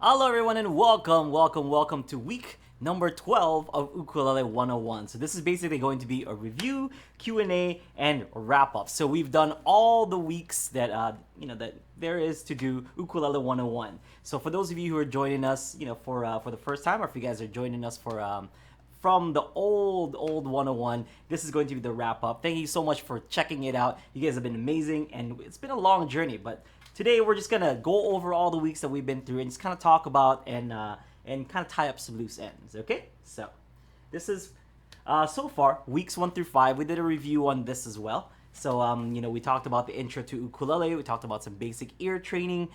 Hello everyone and welcome to week number 12 of Ukulele 101. So this is basically going to be a review, Q&A, and wrap up. So we've done all the weeks that that there is to do Ukulele 101. So for those of you who are joining us, for the first time, or if you guys are joining us for from the old 101, this is going to be the wrap up. Thank you so much for checking it out. You guys have been amazing, and it's been a long journey, but today we're just gonna go over all the weeks that we've been through and just kind of talk about and kind of tie up some loose ends. Okay, so this is so far weeks 1 through 5. We did a review on this as well. So we talked about the intro to ukulele. We talked about some basic ear training.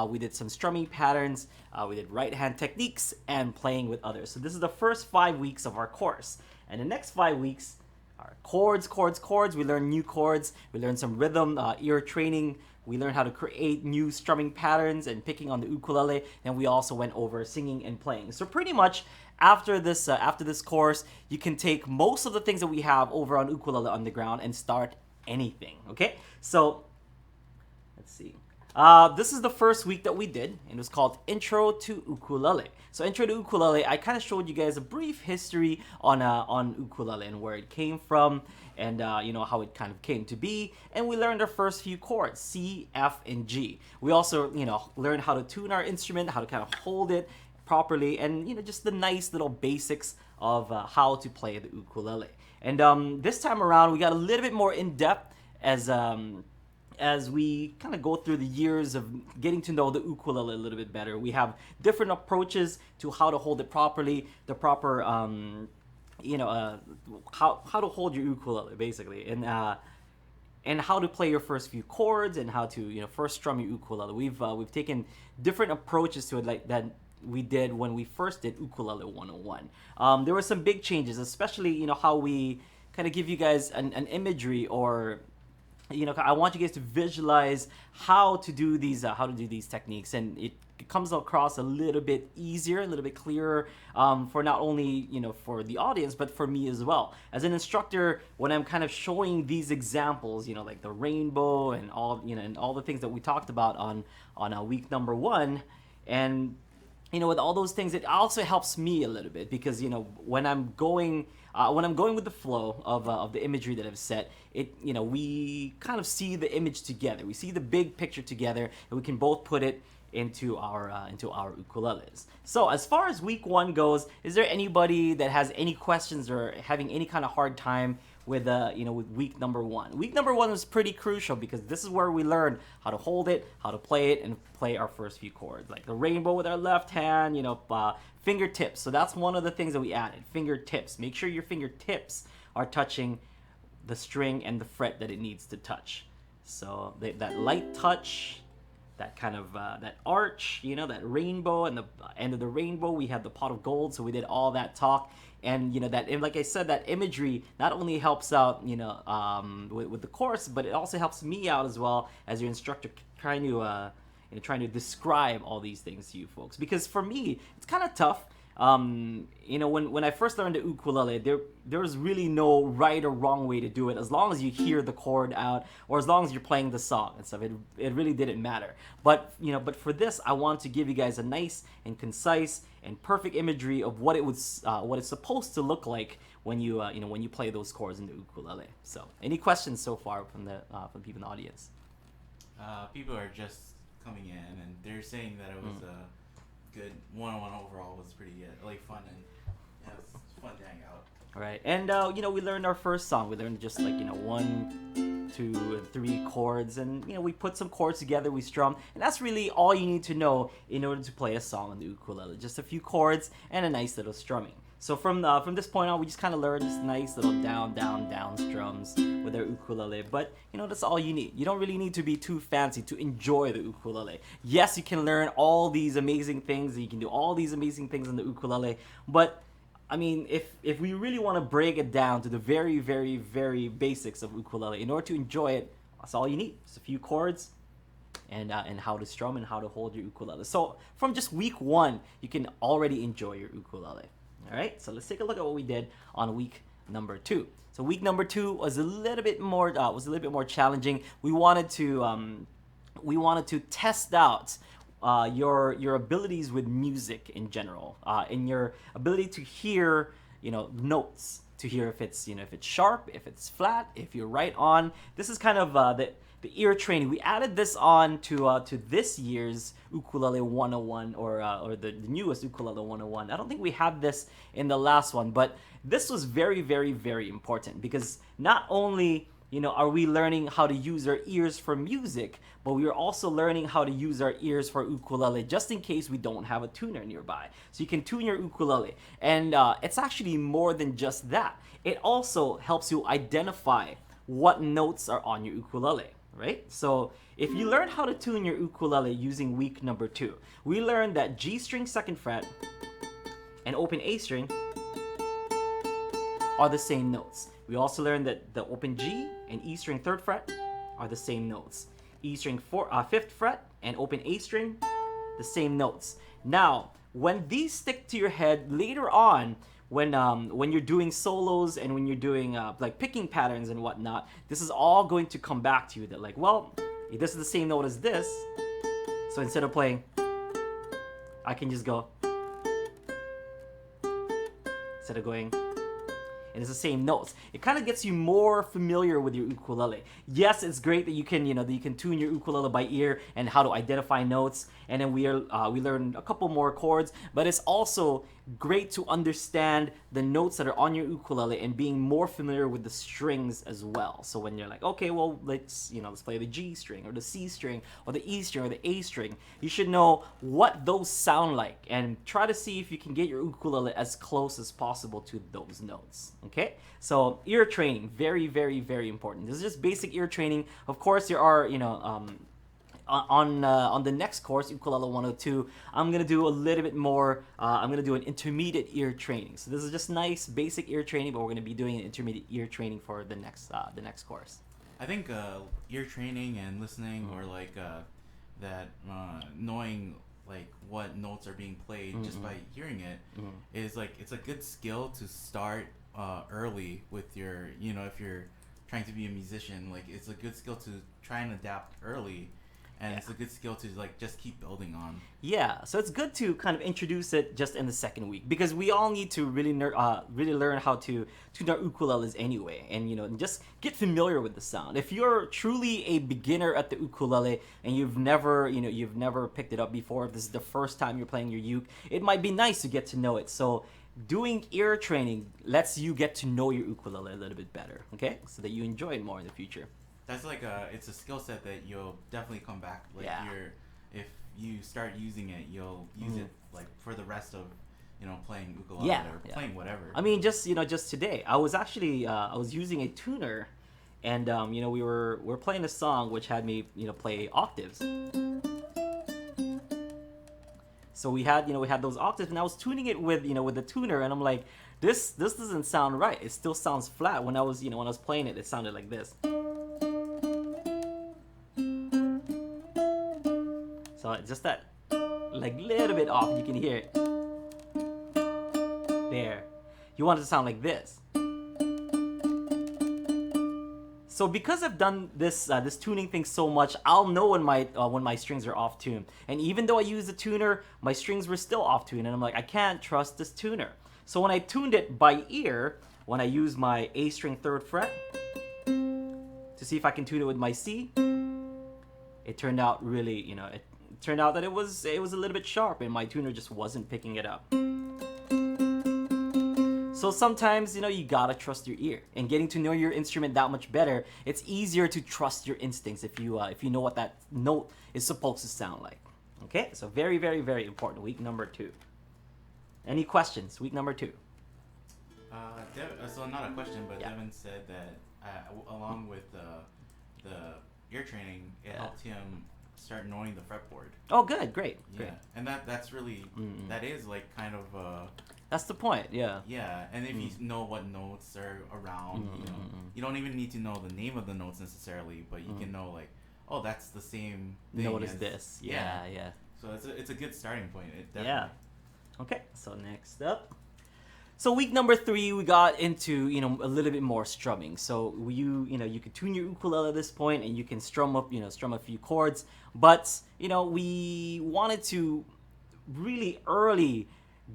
We did some strumming patterns. We did right hand techniques and playing with others. So this is the first 5 weeks of our course, and the next 5 weeks are chords. We learn new chords. We learn some rhythm, ear training. We learned how to create new strumming patterns and picking on the ukulele, and we also went over singing and playing. So pretty much after this course, you can take most of the things that we have over on Ukulele Underground and start anything. Okay, so let's see. This is the first week that we did, and it was called Intro to Ukulele. So Intro to Ukulele, I kind of showed you guys a brief history on ukulele and where it came from, and how it kind of came to be. And we learned our first few chords, C, F, and G. We also learned how to tune our instrument, how to kind of hold it properly, and just the nice little basics of how to play the ukulele. And this time around, we got a little bit more in depth as we kind of go through the years of getting to know the ukulele a little bit better. We have different approaches to how to hold it properly, the proper, how to hold your ukulele basically, and how to play your first few chords and how to first strum your ukulele. We've taken different approaches to it like that we did when we first did Ukulele 101. There were some big changes, especially how we kind of give you guys an imagery, or I want you guys to visualize how to do these techniques, and it comes across a little bit easier, a little bit clearer, for not only for the audience but for me as well as an instructor. When I'm kind of showing these examples, like the rainbow and all the things that we talked about on week number 1, and with all those things, it also helps me a little bit because when I'm going with the flow of the imagery that I've set, we kind of see the image together. We see the big picture together, and we can both put it into our ukuleles. So as far as week 1 goes, is there anybody that has any questions or having any kind of hard time with with week number 1? Week number 1 was pretty crucial because this is where we learn how to hold it, how to play it, and play our first few chords, like the rainbow with our left hand, fingertips. So that's one of the things that we added, fingertips. Make sure your fingertips are touching the string and the fret that it needs to touch. So that light touch, that kind of that arch, that rainbow, and the end of the rainbow we had the pot of gold. So we did all that talk, and and like I said, that imagery not only helps out with the course, but it also helps me out as well as your instructor, trying to describe all these things to you folks, because for me it's kind of tough. When I first learned the ukulele, there was really no right or wrong way to do it, as long as you hear the chord out, or as long as you're playing the song and stuff. It really didn't matter. But for this, I want to give you guys a nice and concise and perfect imagery of what it's supposed to look like when you play those chords in the ukulele. So, any questions so far from the people in the audience? People are just coming in, and they're saying that it was a good one-on-one overall. Was pretty like fun, and it was fun to hang out. All right, and we learned our first song. We learned just 1, 2, and 3 chords, and we put some chords together. We strummed, and that's really all you need to know in order to play a song on the ukulele. Just a few chords and a nice little strumming. So from this point on, we just kind of learned just nice little down, down, down strums with our ukulele. But that's all you need. You don't really need to be too fancy to enjoy the ukulele. Yes, you can learn all these amazing things, and you can do all these amazing things on the ukulele. But I mean, if we really want to break it down to the very, very, very basics of ukulele, in order to enjoy it, that's all you need. Just a few chords, and how to strum and how to hold your ukulele. So from just week 1, you can already enjoy your ukulele. All right, so let's take a look at what we did on week number 2. So week number 2 was a little bit more challenging. We wanted to test out your abilities with music in general, and your ability to hear, notes, to hear if it's, if it's sharp, if it's flat, if you're right on. This is kind of the ear training. We added this on to this year's Ukulele 101, or the newest Ukulele 101. I don't think we had this in the last one, but this was very, very, very important, because not only are we learning how to use our ears for music, but we are also learning how to use our ears for ukulele, just in case we don't have a tuner nearby. So you can tune your ukulele, and it's actually more than just that. It also helps you identify what notes are on your ukulele, right? So if you learn how to tune your ukulele using week number 2, we learned that G string 2nd fret and open A string are the same notes. We also learned that the open G and E string 3rd fret are the same notes. E string 5th fret and open A string, the same notes. Now, when these stick to your head later on, when you're doing solos and when you're doing like picking patterns and whatnot, this is all going to come back to you. That like, well, this is the same note as this, so instead of playing, I can just go, instead of going, and it's the same notes. It kind of gets you more familiar with your ukulele. Yes, it's great that you can, that you can tune your ukulele by ear and how to identify notes. And then we learned a couple more chords, but it's also great to understand the notes that are on your ukulele and being more familiar with the strings as well. So when you're like, okay, well, let's play the G string or the C string or the E string or the A string, you should know what those sound like and try to see if you can get your ukulele as close as possible to those notes. Okay, so ear training, very, very, very important. This is just basic ear training. Of course, there are, on the next course, Ukulele 102, I'm gonna do a little bit more. I'm gonna do an intermediate ear training. So this is just nice basic ear training, but we're gonna be doing an intermediate ear training for the next course. I think ear training and listening, or like that knowing like what notes are being played just by hearing it is like, it's a good skill to start early with your, if you're trying to be a musician. Like, it's a good skill to try and adapt early, and it's a good skill to like just keep building on. Yeah, so it's good to kind of introduce it just in the second week, because we all need to really learn how to tune our ukuleles anyway, and just get familiar with the sound. If you're truly a beginner at the ukulele and you've never picked it up before, if this is the first time you're playing your uke, it might be nice to get to know it. So doing ear training lets you get to know your ukulele a little bit better, okay? So that you enjoy it more in the future. That's like it's a skill set that you'll definitely come back. Like, if you start using it, you'll use it like for the rest of playing ukulele or playing whatever. I mean, just today, I was actually I was using a tuner, and we're playing a song which had me play octaves. So we had those octaves, and I was tuning it with with the tuner, and I'm like, this doesn't sound right. It still sounds flat. When I was playing it, it sounded like this. So just that, like, little bit off, you can hear it. There. You want it to sound like this. So because I've done this tuning thing so much, I'll know when my strings are off tune. And even though I used the tuner, my strings were still off tune, and I'm like, I can't trust this tuner. So when I tuned it by ear, when I used my A string 3rd fret to see if I can tune it with my C, it turned out really, it turned out that it was a little bit sharp, and my tuner just wasn't picking it up. So sometimes, you gotta trust your ear. And getting to know your instrument that much better, it's easier to trust your instincts if you know what that note is supposed to sound like. Okay, so very, very, very important. Week number 2. Any questions? Week number 2. So not a question, but Devin said that along with the ear training, it helped him start knowing the fretboard. Oh, good, great. And that's really that is like kind of that's the point. Yeah, and if you know what notes are around, you don't even need to know the name of the notes necessarily, but you can know like, oh, that's the same thing. Notice this. Yeah. So it's a good starting point. It definitely. Okay, so next up, So week number 3, we got into a little bit more strumming. So you could tune your ukulele at this point, and you can strum up strum a few chords. But we wanted to really early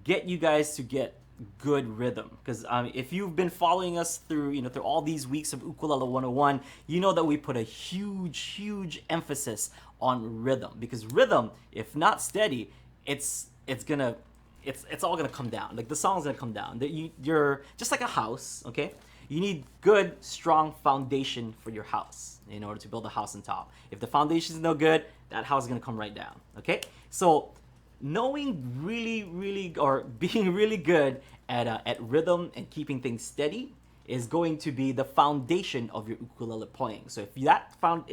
get you guys to get good rhythm, because if you've been following us through through all these weeks of Ukulele 101, you know that we put a huge emphasis on rhythm, because rhythm, if not steady, it's gonna it's all gonna come down. Like, the song's gonna come down. That you're just like a house, okay? You need good, strong foundation for your house in order to build a house on top. If the foundation is no good, that house is gonna come right down. Okay, so knowing really or being really good at rhythm and keeping things steady is going to be the foundation of your ukulele playing. So if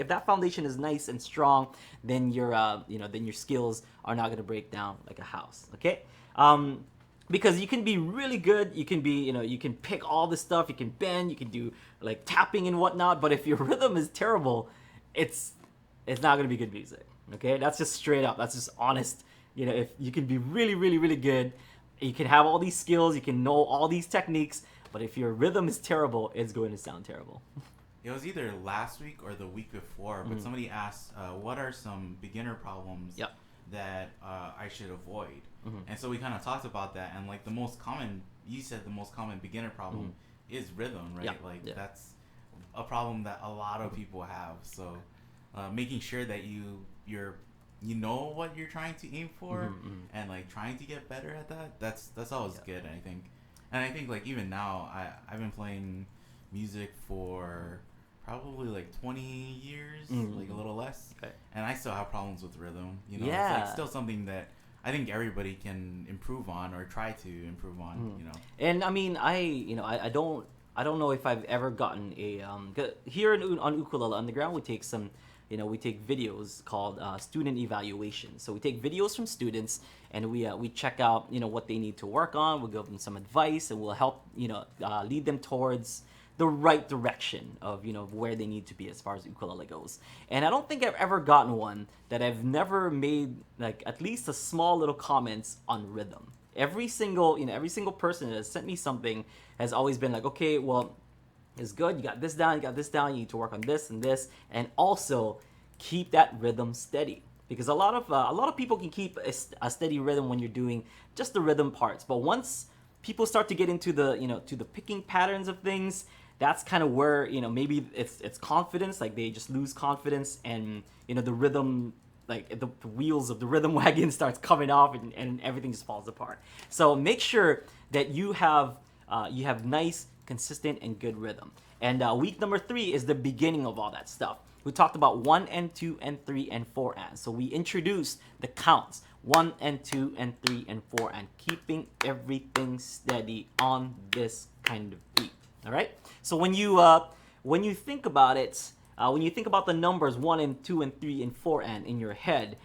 that foundation is nice and strong, then your skills are not going to break down like a house. Okay, because you can be really good, you can be you can pick all this stuff, you can bend, you can do like tapping and whatnot, but if your rhythm is terrible, it's not going to be good music. Okay, that's just straight up, that's just honest. If you can be really good, you can have all these skills, you can know all these techniques, but if your rhythm is terrible, it's going to sound terrible. It was either last week or the week before, but somebody asked, what are some beginner problems Yep. that I should avoid? Mhm. And so we kind of talked about that, and like you said the most common beginner problem is rhythm, right? Yeah. Like, Yeah. that's a problem that a lot of people have. So making sure that you know what you're trying to aim for, and like trying to get better at that's always good, I think. And I think, like, even now, I've been playing music for probably like 20 years, like a little less, Okay. and I still have problems with rhythm. It's Yeah. like still something that I think everybody can improve on or try to improve on. And I mean, I don't know if I've ever gotten a here on Ukulele Underground, we take some we take videos called student evaluation. So we take videos from students, and we check out what they need to work on. We'll give them some advice, and we'll help lead them towards the right direction of where they need to be as far as ukulele goes. And I don't think I've ever gotten one that I've never made like at least a small little comments on rhythm. Every single person that has sent me something has always been like, okay, well, it's good, you got this down, you need to work on this and this, and also keep that rhythm steady, because a lot of people can keep a steady rhythm when you're doing just the rhythm parts, but once people start to get into the to the picking patterns of things, that's kind of where maybe it's confidence, like they just lose confidence, and the rhythm, like the wheels of the rhythm wagon starts coming off, and everything just falls apart. So make sure that you have nice, consistent, and good rhythm. And week number 3 is the beginning of all that stuff. We talked about 1 and 2 and 3 and 4 and. So we introduced the counts 1 and 2 and 3 and 4 and keeping everything steady on this kind of beat. All right. So when you think about it, when you think about the numbers 1 and 2 and 3 and 4 and in your head,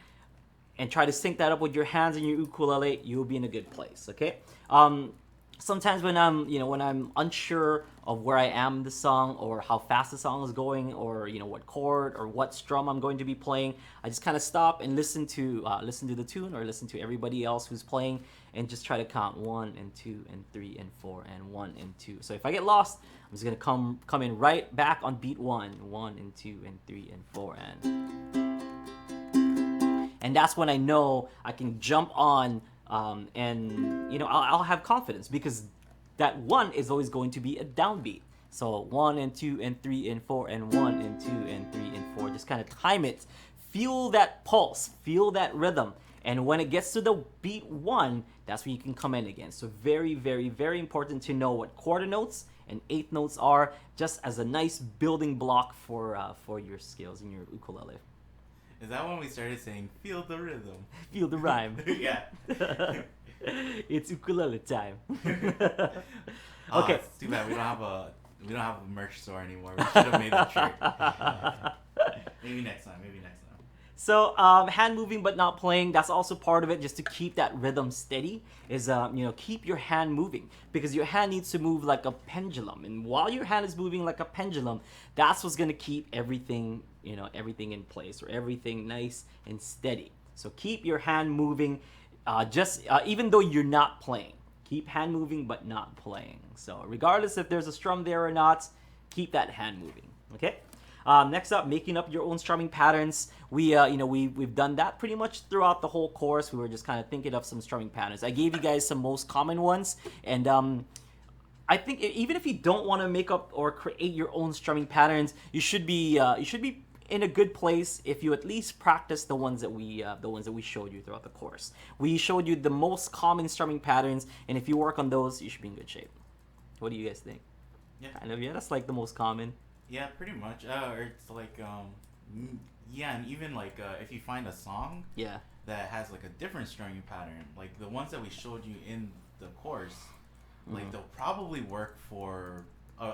and try to sync that up with your hands and your ukulele, you'll be in a good place. Okay. Sometimes when I'm unsure of where I am in the song, or how fast the song is going, or what chord or what strum I'm going to be playing, I just kind of stop and listen to the tune, or listen to everybody else who's playing, and just try to count 1 and 2 and 3 and 4 and 1 and 2. So if I get lost, I'm just gonna come in right back on beat 1 and 2 and 3 and 4 and that's when I know I can jump on. And I'll have confidence, because that 1 is always going to be a downbeat. So 1 and 2 and 3 and 4 and 1 and 2 and 3 and 4. Just kind of time it, feel that pulse, feel that rhythm, and when it gets to the beat 1, that's when you can come in again. So very, very, very important to know what quarter notes and eighth notes are, just as a nice building block for your skills in your ukulele. Is that when we started saying "feel the rhythm"? Feel the rhyme. Yeah. It's ukulele time. Oh, Okay. it's too bad we don't have a merch store anymore. We should have made a shirt. Maybe next time. So hand moving but not playing, that's also part of it, just to keep that rhythm steady, is keep your hand moving, because your hand needs to move like a pendulum, and while your hand is moving like a pendulum, that's what's going to keep everything in place, or everything nice and steady. So keep your hand moving, even though you're not playing. Keep hand moving but not playing. So regardless if there's a strum there or not, keep that hand moving. Okay. Next up, making up your own strumming patterns. We've done that pretty much throughout the whole course. We were just kind of thinking of some strumming patterns. I gave you guys some most common ones, and I think even if you don't want to make up or create your own strumming patterns, you should be in a good place if you at least practice the ones that we showed you throughout the course. We showed you the most common strumming patterns, and if you work on those, you should be in good shape. What do you guys think? Yeah. Kind of, yeah. That's like the most common. Yeah, pretty much. Or it's like, yeah, and even like if you find a song Yeah. that has like a different strumming pattern, like the ones that we showed you in the course, like they'll probably work for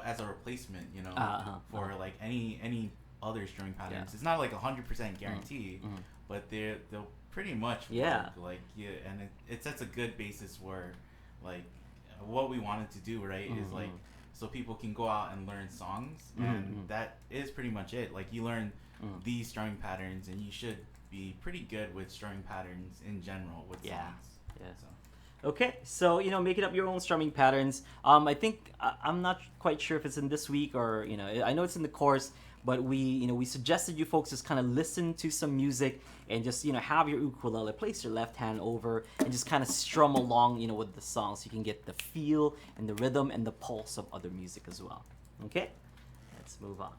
as a replacement, you know, for like any other strumming patterns. Yeah. It's not like 100% guarantee, but they'll pretty much Yeah. work. Like and it sets a good basis where like what we wanted to do, right, is like so people can go out and learn songs, and that is pretty much it. Like you learn these strumming patterns, and you should be pretty good with strumming patterns in general with songs. Yeah. So. Okay, so making up your own strumming patterns. I think I'm not quite sure if it's in this week or I know it's in the course, but we suggested you folks just kind of listen to some music and just have your ukulele, place your left hand over, and just kind of strum along with the song, so you can get the feel and the rhythm and the pulse of other music as well. Okay, let's move on.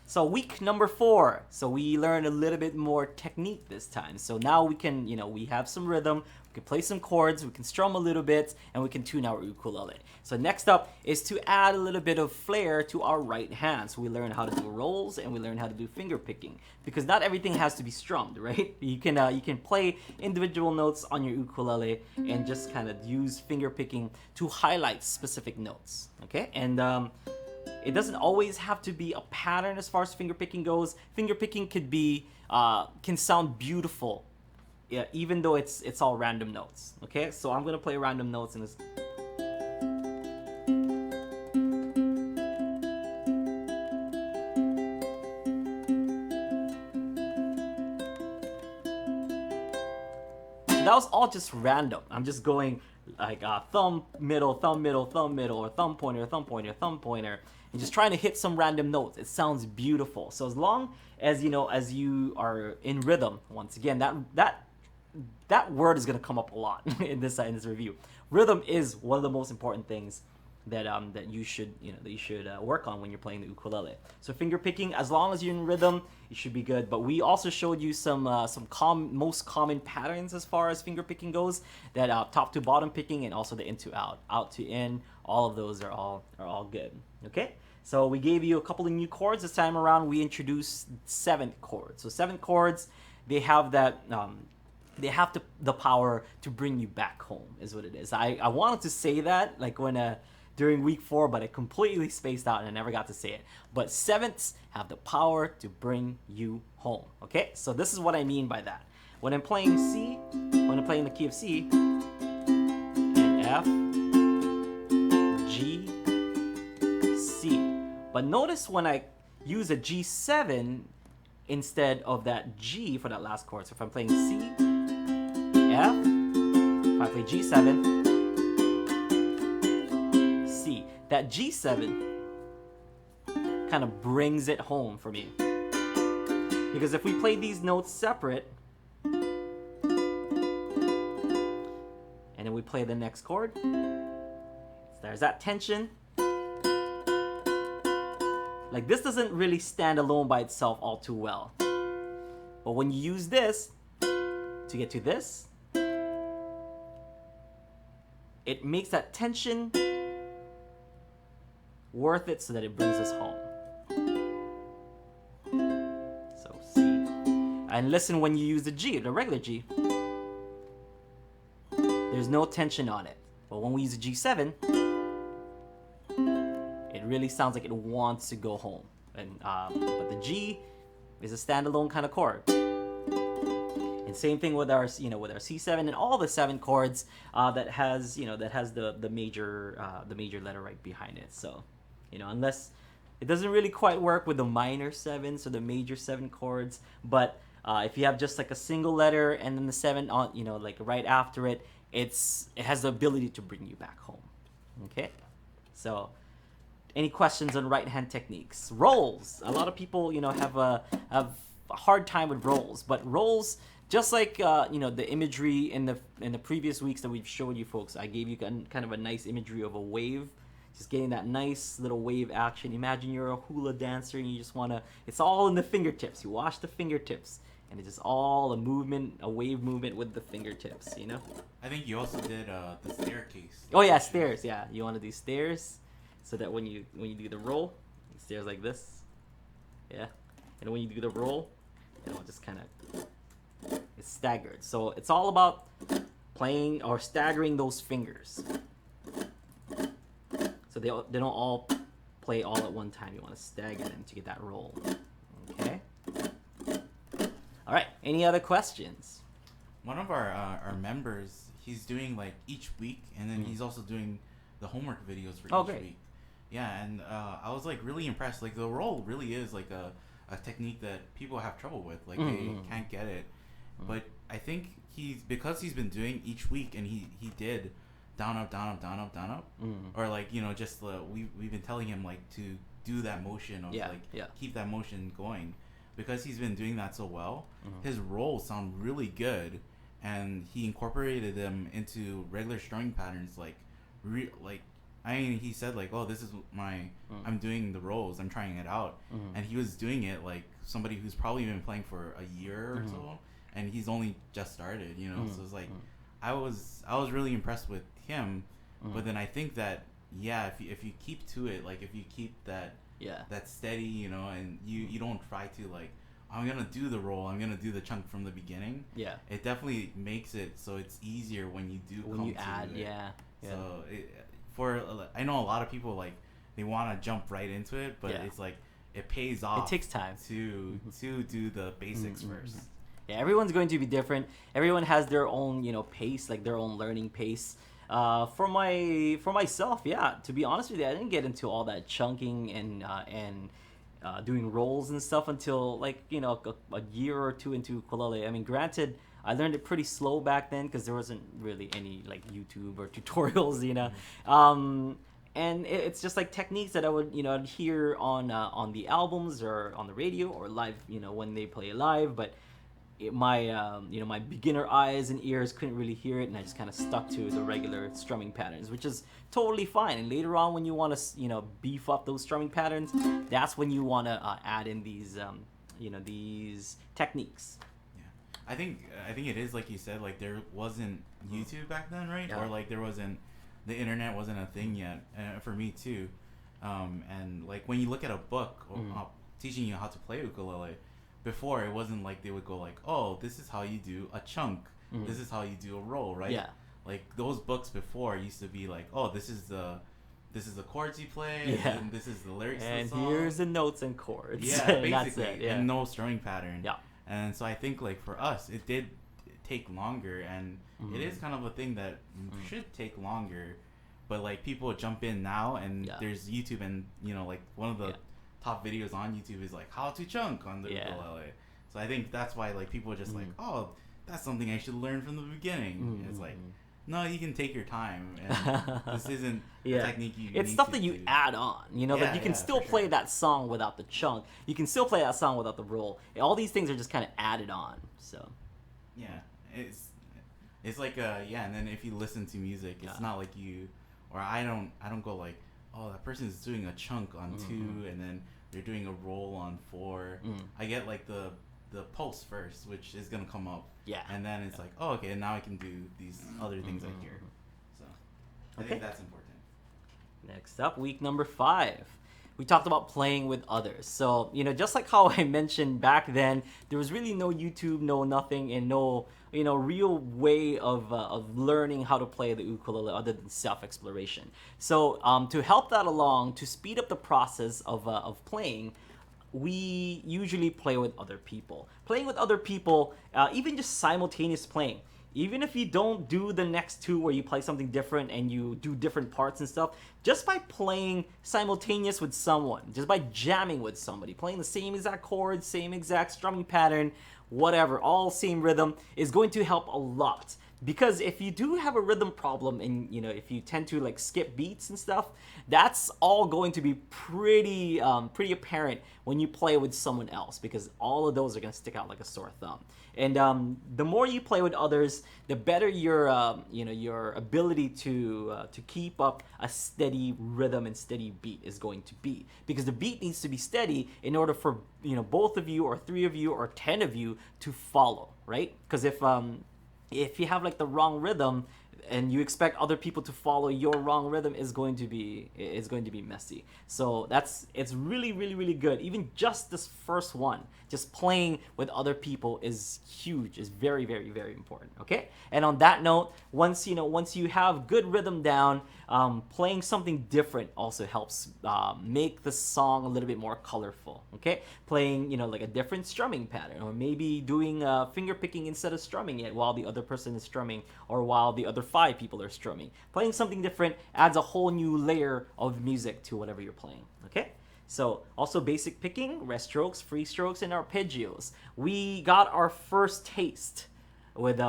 So week number 4. So we learned a little bit more technique this time. So now we can, we have some rhythm, we can play some chords, we can strum a little bit, and we can tune our ukulele. So next up is to add a little bit of flair to our right hand. So we learn how to do rolls, and we learn how to do finger picking, because not everything has to be strummed, right? You can play individual notes on your ukulele and just kind of use finger picking to highlight specific notes. Okay, and it doesn't always have to be a pattern as far as fingerpicking goes. Fingerpicking could be can sound beautiful, yeah, even though it's all random notes. Okay, so I'm gonna play random notes in this. That was all just random. I'm just going like thumb, middle, thumb, middle, thumb, middle, or thumb pointer, thumb pointer, thumb pointer, and just trying to hit some random notes. It sounds beautiful. So as long as as you are in rhythm, once again, that word is gonna come up a lot in this review. Rhythm is one of the most important things that you should work on when you're playing the ukulele. So finger picking, as long as you're in rhythm, you should be good. But we also showed you some most common patterns as far as finger picking goes. That top to bottom picking, and also the in to out, out to in. All of those are all good. Okay. So we gave you a couple of new chords this time around. We introduced 7th chords. So 7th chords, they have that. They have the power to bring you back home, is what it is. I wanted to say that like when during week 4, but I completely spaced out and I never got to say it. But 7ths have the power to bring you home. Okay, so this is what I mean by that. When I'm playing C, when I'm playing the key of C, and F, G, C. But notice when I use a G7 instead of that G for that last chord. So if I'm playing C, F, if I play G7, C, that G7 kind of brings it home for me. Because if we play these notes separate, and then we play the next chord, there's that tension. Like this doesn't really stand alone by itself all too well. But when you use this to get to this, it makes that tension worth it so that it brings us home. So C. And listen when you use the G, the regular G. There's no tension on it. But when we use a G7, it really sounds like it wants to go home. And but the G is a standalone kind of chord. And same thing with our C7 and all the 7 chords that has the major letter right behind it. So unless it doesn't really quite work with the minor 7s or the major 7 chords, but if you have just like a single letter and then the 7 on like right after it, it has the ability to bring you back home. Okay, so any questions on right hand techniques? Rolls. A lot of people, have a hard time with rolls, but rolls, just like the imagery in the previous weeks that we've showed you folks, I gave you kind of a nice imagery of a wave, just getting that nice little wave action. Imagine you're a hula dancer and you just wanna. It's all in the fingertips. You wash the fingertips, and it's just all a wave movement with the fingertips. I think you also did the staircase. Oh yeah, stairs. Yeah, you want to do stairs, so that when you do the roll, stairs like this. Yeah, and when you do the roll, it'll just kind of it's staggered. So it's all about playing or staggering those fingers. So they don't all play all at one time. You want to stagger them to get that roll. Okay. All right. Any other questions? One of our members, he's doing like each week, and then he's also doing the homework videos for each great. week. Yeah, and I was like really impressed. Like the roll really is like a technique that people have trouble with. Like they can't get it. But I think because he's been doing each week, and he did down up, down up, down up, down up, or like just we've been telling him like to do that motion of keep that motion going, because he's been doing that so well. His rolls sound really good, and he incorporated them into regular strumming patterns. He said like, oh, this is I'm doing the rolls, I'm trying it out, and he was doing it like somebody who's probably been playing for a year or so, and he's only just started, so it's like I was really impressed with him. But then I think that if you keep to it, like if you keep that steady, and you don't try to like, I'm gonna do the roll, I'm gonna do the chunk from the beginning, it definitely makes it so it's easier when you do when come you to add it. So I know a lot of people like they want to jump right into it, but it's like it pays off. It takes time to do the basics first. Yeah, everyone's going to be different. Everyone has their own, pace, like their own learning pace. For myself, to be honest with you, I didn't get into all that chunking and doing rolls and stuff until like a year or two into ukulele. I mean, granted, I learned it pretty slow back then because there wasn't really any like YouTube or tutorials, and it's just like techniques that I would I'd hear on the albums or on the radio or live, when they play live, but my beginner eyes and ears couldn't really hear it, and I just kind of stuck to the regular strumming patterns, which is totally fine. And later on, when you want to beef up those strumming patterns, that's when you want to add in these these techniques. I think it is like you said, like there wasn't YouTube back then, right? Or like the internet wasn't a thing yet, for me too. And like when you look at a book teaching you how to play ukulele, before it wasn't like they would go like, oh, this is how you do a chunk, this is how you do a roll, right? Yeah. Like those books before used to be like, oh, this is the chords you play, and this is the lyrics and of the song. Here's the notes and chords. Yeah, basically, that's it, and no strumming pattern. Yeah. And so I think like for us, it did take longer, and it is kind of a thing that should take longer, but like people jump in now, and there's YouTube, and like one of the top videos on YouTube is like how to chunk on the ukulele. So I think that's why like people are just like, oh, that's something I should learn from the beginning. It's like, no, you can take your time, and this isn't a technique you it's need stuff to that you do. add on, like you can still play that song without the chunk, you can still play that song without the roll. All these things are just kind of added on. So it's like and then if you listen to music, it's not like I don't go like, oh, that person is doing a chunk on 2 and then they're doing a roll on 4. I get like the pulse first, which is gonna come up, and then it's like, oh, okay, now I can do these other things I hear. So I think that's important. Next up, week number 5. We talked about playing with others. So, just like how I mentioned back then, there was really no YouTube, no nothing, and no, real way of learning how to play the ukulele other than self-exploration. So, to help that along, to speed up the process of playing, we usually play with other people. Playing with other people, even just simultaneous playing. Even if you don't do the next 2 where you play something different and you do different parts and stuff, just by playing simultaneous with someone, just by jamming with somebody, playing the same exact chords, same exact strumming pattern, whatever, all same rhythm, is going to help a lot because if you do have a rhythm problem and if you tend to like skip beats and stuff, that's all going to be pretty apparent when you play with someone else, because all of those are going to stick out like a sore thumb. And the more you play with others, the better your ability to keep up a steady rhythm and steady beat is going to be, because the beat needs to be steady in order for both of you or three of you or 10 of you to follow, right? Because if you have like the wrong rhythm and you expect other people to follow your wrong rhythm, is going to be messy. So it's really really really good. Even just this first one, just playing with other people is huge, is very very very important. Okay, and on that note, once you have good rhythm down, playing something different also helps make the song a little bit more colorful. Okay, playing like a different strumming pattern, or maybe doing finger picking instead of strumming it while the other person is strumming, or while the other 5 people are strumming. Playing something different adds a whole new layer of music to whatever you're playing. Okay, so also basic picking, rest strokes, free strokes, and arpeggios. We got our first taste with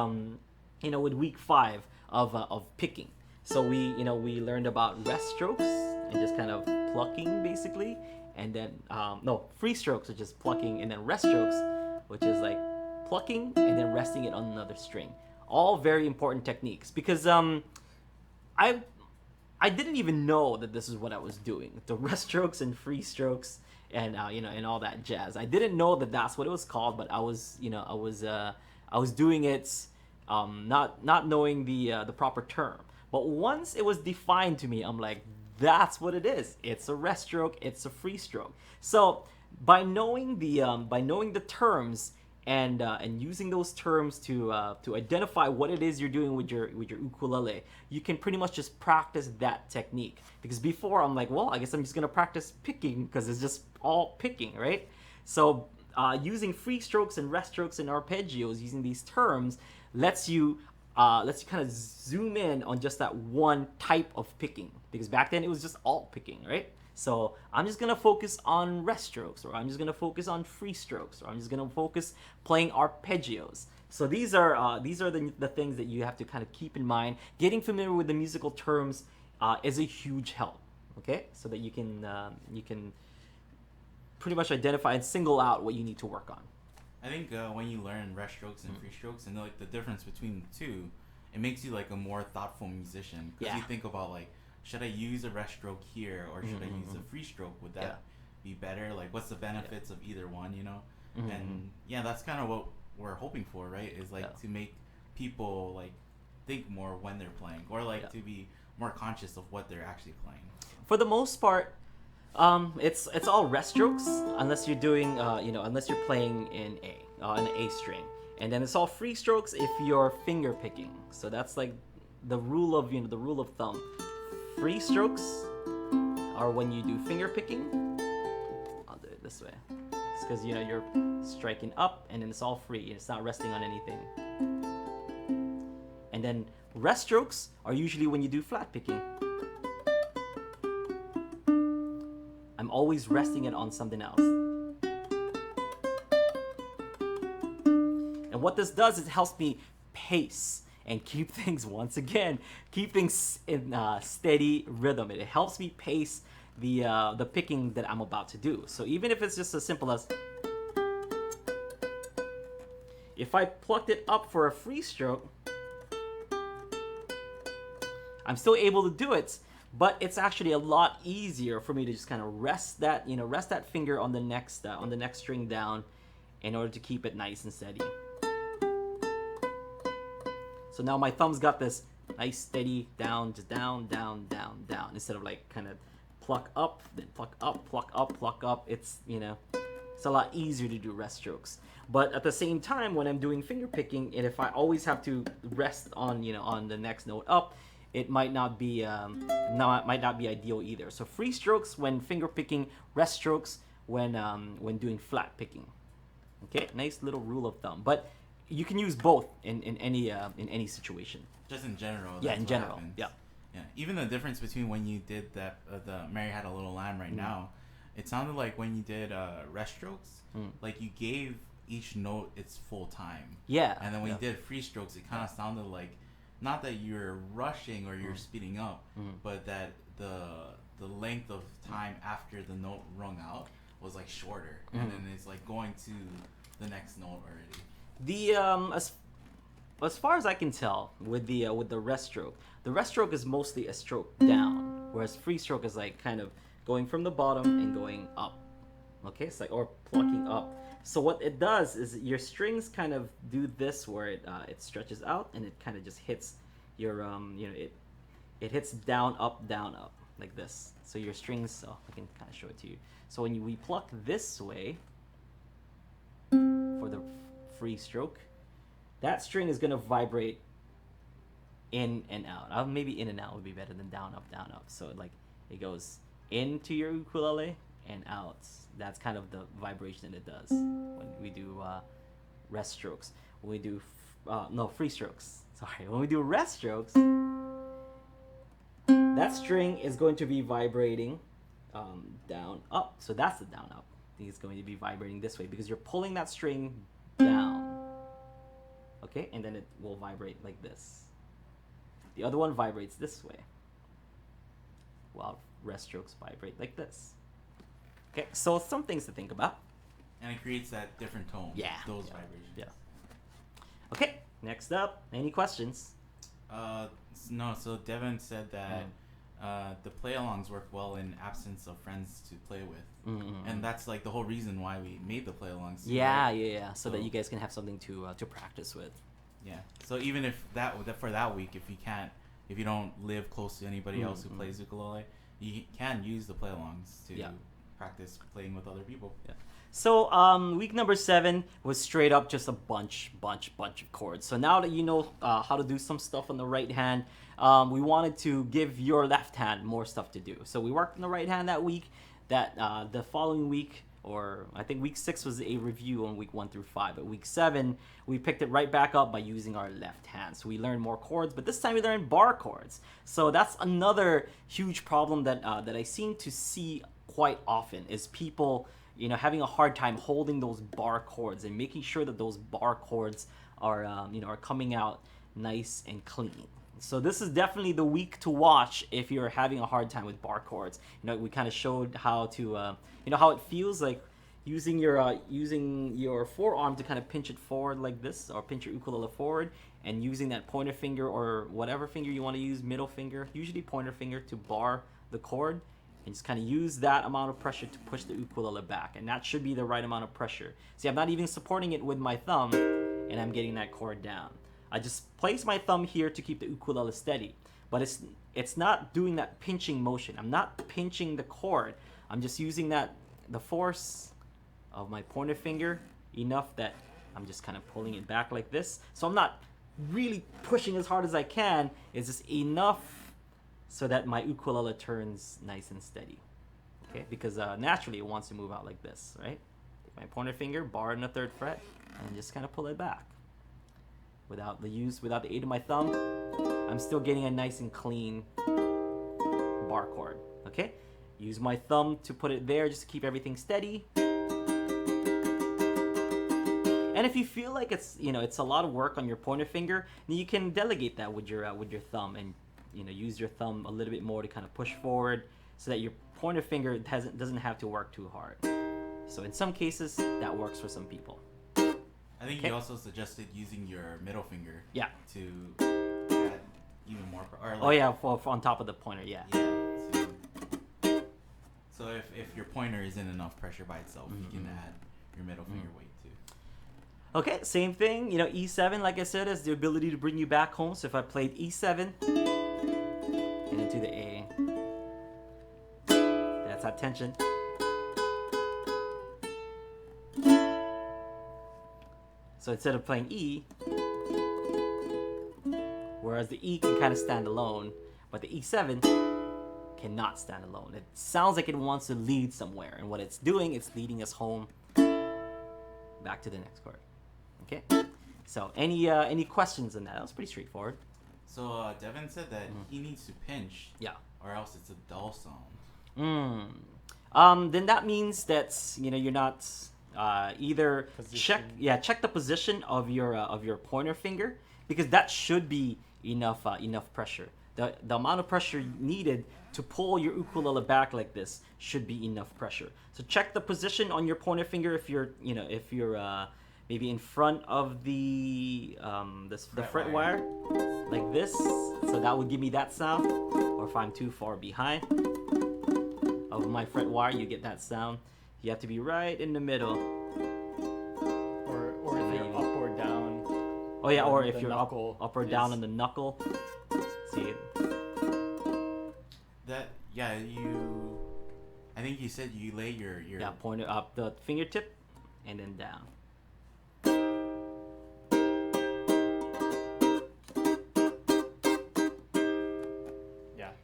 with week 5 of picking. So we learned about rest strokes and just kind of plucking basically, and then no, free strokes, which is plucking, and then rest strokes, which is like plucking and then resting it on another string. All very important techniques, because I didn't even know that this is what I was doing. The rest strokes and free strokes and and all that jazz. I didn't know that that's what it was called, but I was doing it not knowing the proper term. But once it was defined to me, I'm like, that's what it is. It's a rest stroke, it's a free stroke. So by knowing the terms and using those terms to identify what it is you're doing with your ukulele, you can pretty much just practice that technique. Because before, I'm like, well, I guess I'm just gonna practice picking because it's just all picking, right? So using free strokes and rest strokes and arpeggios, using these terms, lets you kind of zoom in on just that one type of picking, because back then it was just all picking, right? So I'm just gonna focus on rest strokes, or I'm just gonna focus on free strokes, or I'm just gonna focus playing arpeggios. So these are the things that you have to kind of keep in mind. Getting familiar with the musical terms is a huge help. Okay, so that you can pretty much identify and single out what you need to work on. I think when you learn rest strokes and free strokes and like the difference between the two, it makes you like a more thoughtful musician, because you think about like, should I use a rest stroke here, or should I use a free stroke? Would that be better? Like, what's the benefits of either one, And that's kind of what we're hoping for, right? Is like to make people like think more when they're playing, or like to be more conscious of what they're actually playing. For the most part, it's all rest strokes, unless you're doing unless you're playing in an A string, and then it's all free strokes if you're finger picking. So that's like the rule of thumb. Free strokes are when you do finger picking. I'll do it this way. It's because you're striking up, and then it's all free. It's not resting on anything. And then rest strokes are usually when you do flat picking. I'm always resting it on something else. And what this does is it helps me pace and keep things in steady rhythm. It helps me pace the picking that I'm about to do. So even if it's just as simple as, if I plucked it up for a free stroke, I'm still able to do it, but it's actually a lot easier for me to just kind of rest that finger on the next string down, in order to keep it nice and steady. So now my thumb's got this nice steady down, just down, down, down, down, instead of like kind of pluck up, then pluck up, pluck up, pluck up. It's it's a lot easier to do rest strokes. But at the same time, when I'm doing finger picking, and if I always have to rest on on the next note up, it might not be ideal either. So free strokes when finger picking, rest strokes when doing flat picking. Okay, nice little rule of thumb. But you can use both in any situation. Just in general. Yeah, in general. Happens. Yeah. Yeah. Even the difference between when you did that the Mary Had a Little Lamb right now, it sounded like when you did rest strokes, like you gave each note its full time. Yeah. And then when yeah. you did free strokes, it kind of sounded like not that you're rushing or you're speeding up, but that the length of time after the note rung out was like shorter, and then it's like going to the next note already. The as far as I can tell, with the rest stroke is mostly a stroke down, whereas free stroke is like kind of going from the bottom and going up. Okay, it's like, or plucking up. So what it does is your strings kind of do this, where it stretches out and it kind of just hits your it hits down up like this. So your strings, I can kind of show it to you. So when we pluck this way for the free stroke, that string is gonna vibrate in and out. Maybe in and out would be better than down up. So like it goes into your ukulele and out. That's kind of the vibration that it does when we do rest strokes. When we do free strokes. Sorry, when we do rest strokes, that string is going to be vibrating down up. So that's the down up. It's going to be vibrating this way because you're pulling that string down. Okay, and then it will vibrate like this. The other one vibrates this way, while rest strokes vibrate like this. Okay, so some things to think about. And it creates that different tone. Yeah. Those yeah, vibrations. Yeah. Okay, next up, any questions? No, so Devin said that the play-alongs work well in absence of friends to play with. And that's like the whole reason why we made the play-alongs. Yeah, right? yeah. So that you guys can have something to practice with. Yeah. So even if for that week, if you don't live close to anybody else who plays ukulele, you can use the play-alongs to practice playing with other people. Yeah. So week number 7 was straight up just a bunch of chords. So now that you know how to do some stuff on the right hand, we wanted to give your left hand more stuff to do. So we worked on the right hand that week. That the following week, or I think week 6 was a review on week 1 through 5. But week 7, we picked it right back up by using our left hand. So we learned more chords, but this time we learned bar chords. So that's another huge problem that I seem to see quite often is people having a hard time holding those bar chords and making sure that those bar chords are are coming out nice and clean. So this is definitely the week to watch if you're having a hard time with bar chords. We kind of showed how to how it feels like using your forearm to kind of pinch it forward like this, or pinch your ukulele forward, and using that pointer finger or whatever finger you want to use, middle finger, usually pointer finger, to bar the chord. And just kind of use that amount of pressure to push the ukulele back. And that should be the right amount of pressure. See, I'm not even supporting it with my thumb, and I'm getting that chord down. I just place my thumb here to keep the ukulele steady. But it's not doing that pinching motion. I'm not pinching the chord. I'm just using the force of my pointer finger enough that I'm just kind of pulling it back like this. So I'm not really pushing as hard as I can. It's just enough so that my ukulele turns nice and steady, okay? Because naturally it wants to move out like this, right? Take my pointer finger, bar in the 3rd fret, and just kind of pull it back. Without the aid of my thumb, I'm still getting a nice and clean bar chord, okay? Use my thumb to put it there just to keep everything steady. And if you feel like it's a lot of work on your pointer finger, then you can delegate that with your thumb and use your thumb a little bit more to kind of push forward so that your pointer finger doesn't have to work too hard. So in some cases, that works for some people. I think you also suggested using your middle finger. Yeah. To add even more. For on top of the pointer, yeah. Yeah. So if your pointer isn't enough pressure by itself, you can add your middle finger weight too. Okay, same thing. E7, like I said, has the ability to bring you back home. So if I played E7 and into the A, that's that tension. So instead of playing E, whereas the E can kind of stand alone, but the E7 cannot stand alone. It sounds like it wants to lead somewhere, and what it's doing, it's leading us home back to the next chord. Okay, so any questions on that? That was pretty straightforward. So Devin said that he needs to pinch, yeah, or else it's a dull sound. Then that means that you're not either check the position of your pointer finger, because that should be enough pressure. The amount of pressure needed to pull your ukulele back like this should be enough pressure. So check the position on your pointer finger if you're maybe in front of the fret wire like this. So that would give me that sound. Or if I'm too far behind of my fret wire, you get that sound. You have to be right in the middle. Or if you're up or down. Oh yeah, or if you're up or down is... on the knuckle. See. I think you said you lay your pointer up the fingertip and then down.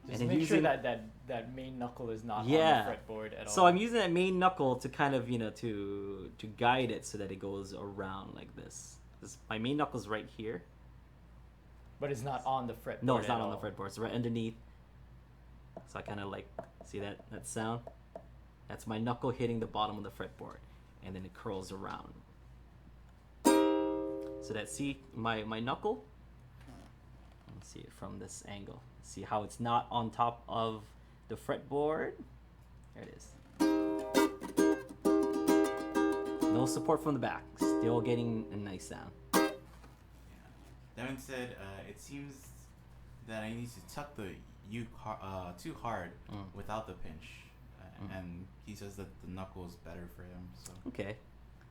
Just make sure that main knuckle is not on the fretboard at all. So I'm using that main knuckle to kind of to guide it so that it goes around like this. My main knuckle's right here. But it's not on the fretboard. No, it's not on the fretboard. It's right underneath. So I kind of see that sound. That's my knuckle hitting the bottom of the fretboard, and then it curls around. So see my knuckle. Let's see it from this angle. See how it's not on top of the fretboard? There it is. No support from the back. Still getting a nice sound. Yeah. Devin said, it seems that I need to tuck the uke too hard without the pinch. And he says that the knuckle is better for him. So. Okay.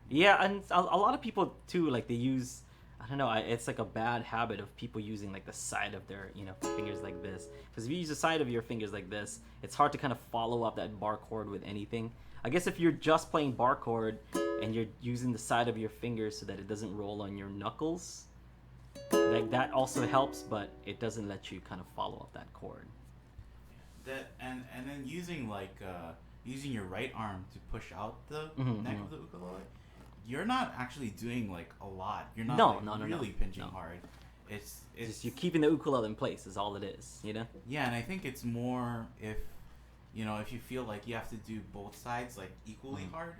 Yeah, and a lot of people too, they use... I don't know. It's like a bad habit of people using the side of their fingers like this. Because if you use the side of your fingers like this, it's hard to kind of follow up that bar chord with anything. I guess if you're just playing bar chord and you're using the side of your fingers so that it doesn't roll on your knuckles, that also helps, but it doesn't let you kind of follow up that chord. And then using using your right arm to push out the neck of the ukulele. You're not actually doing a lot. You're not really pinching hard. It's just you're keeping the ukulele in place is all it is, Yeah, and I think it's more if you feel like you have to do both sides equally hard.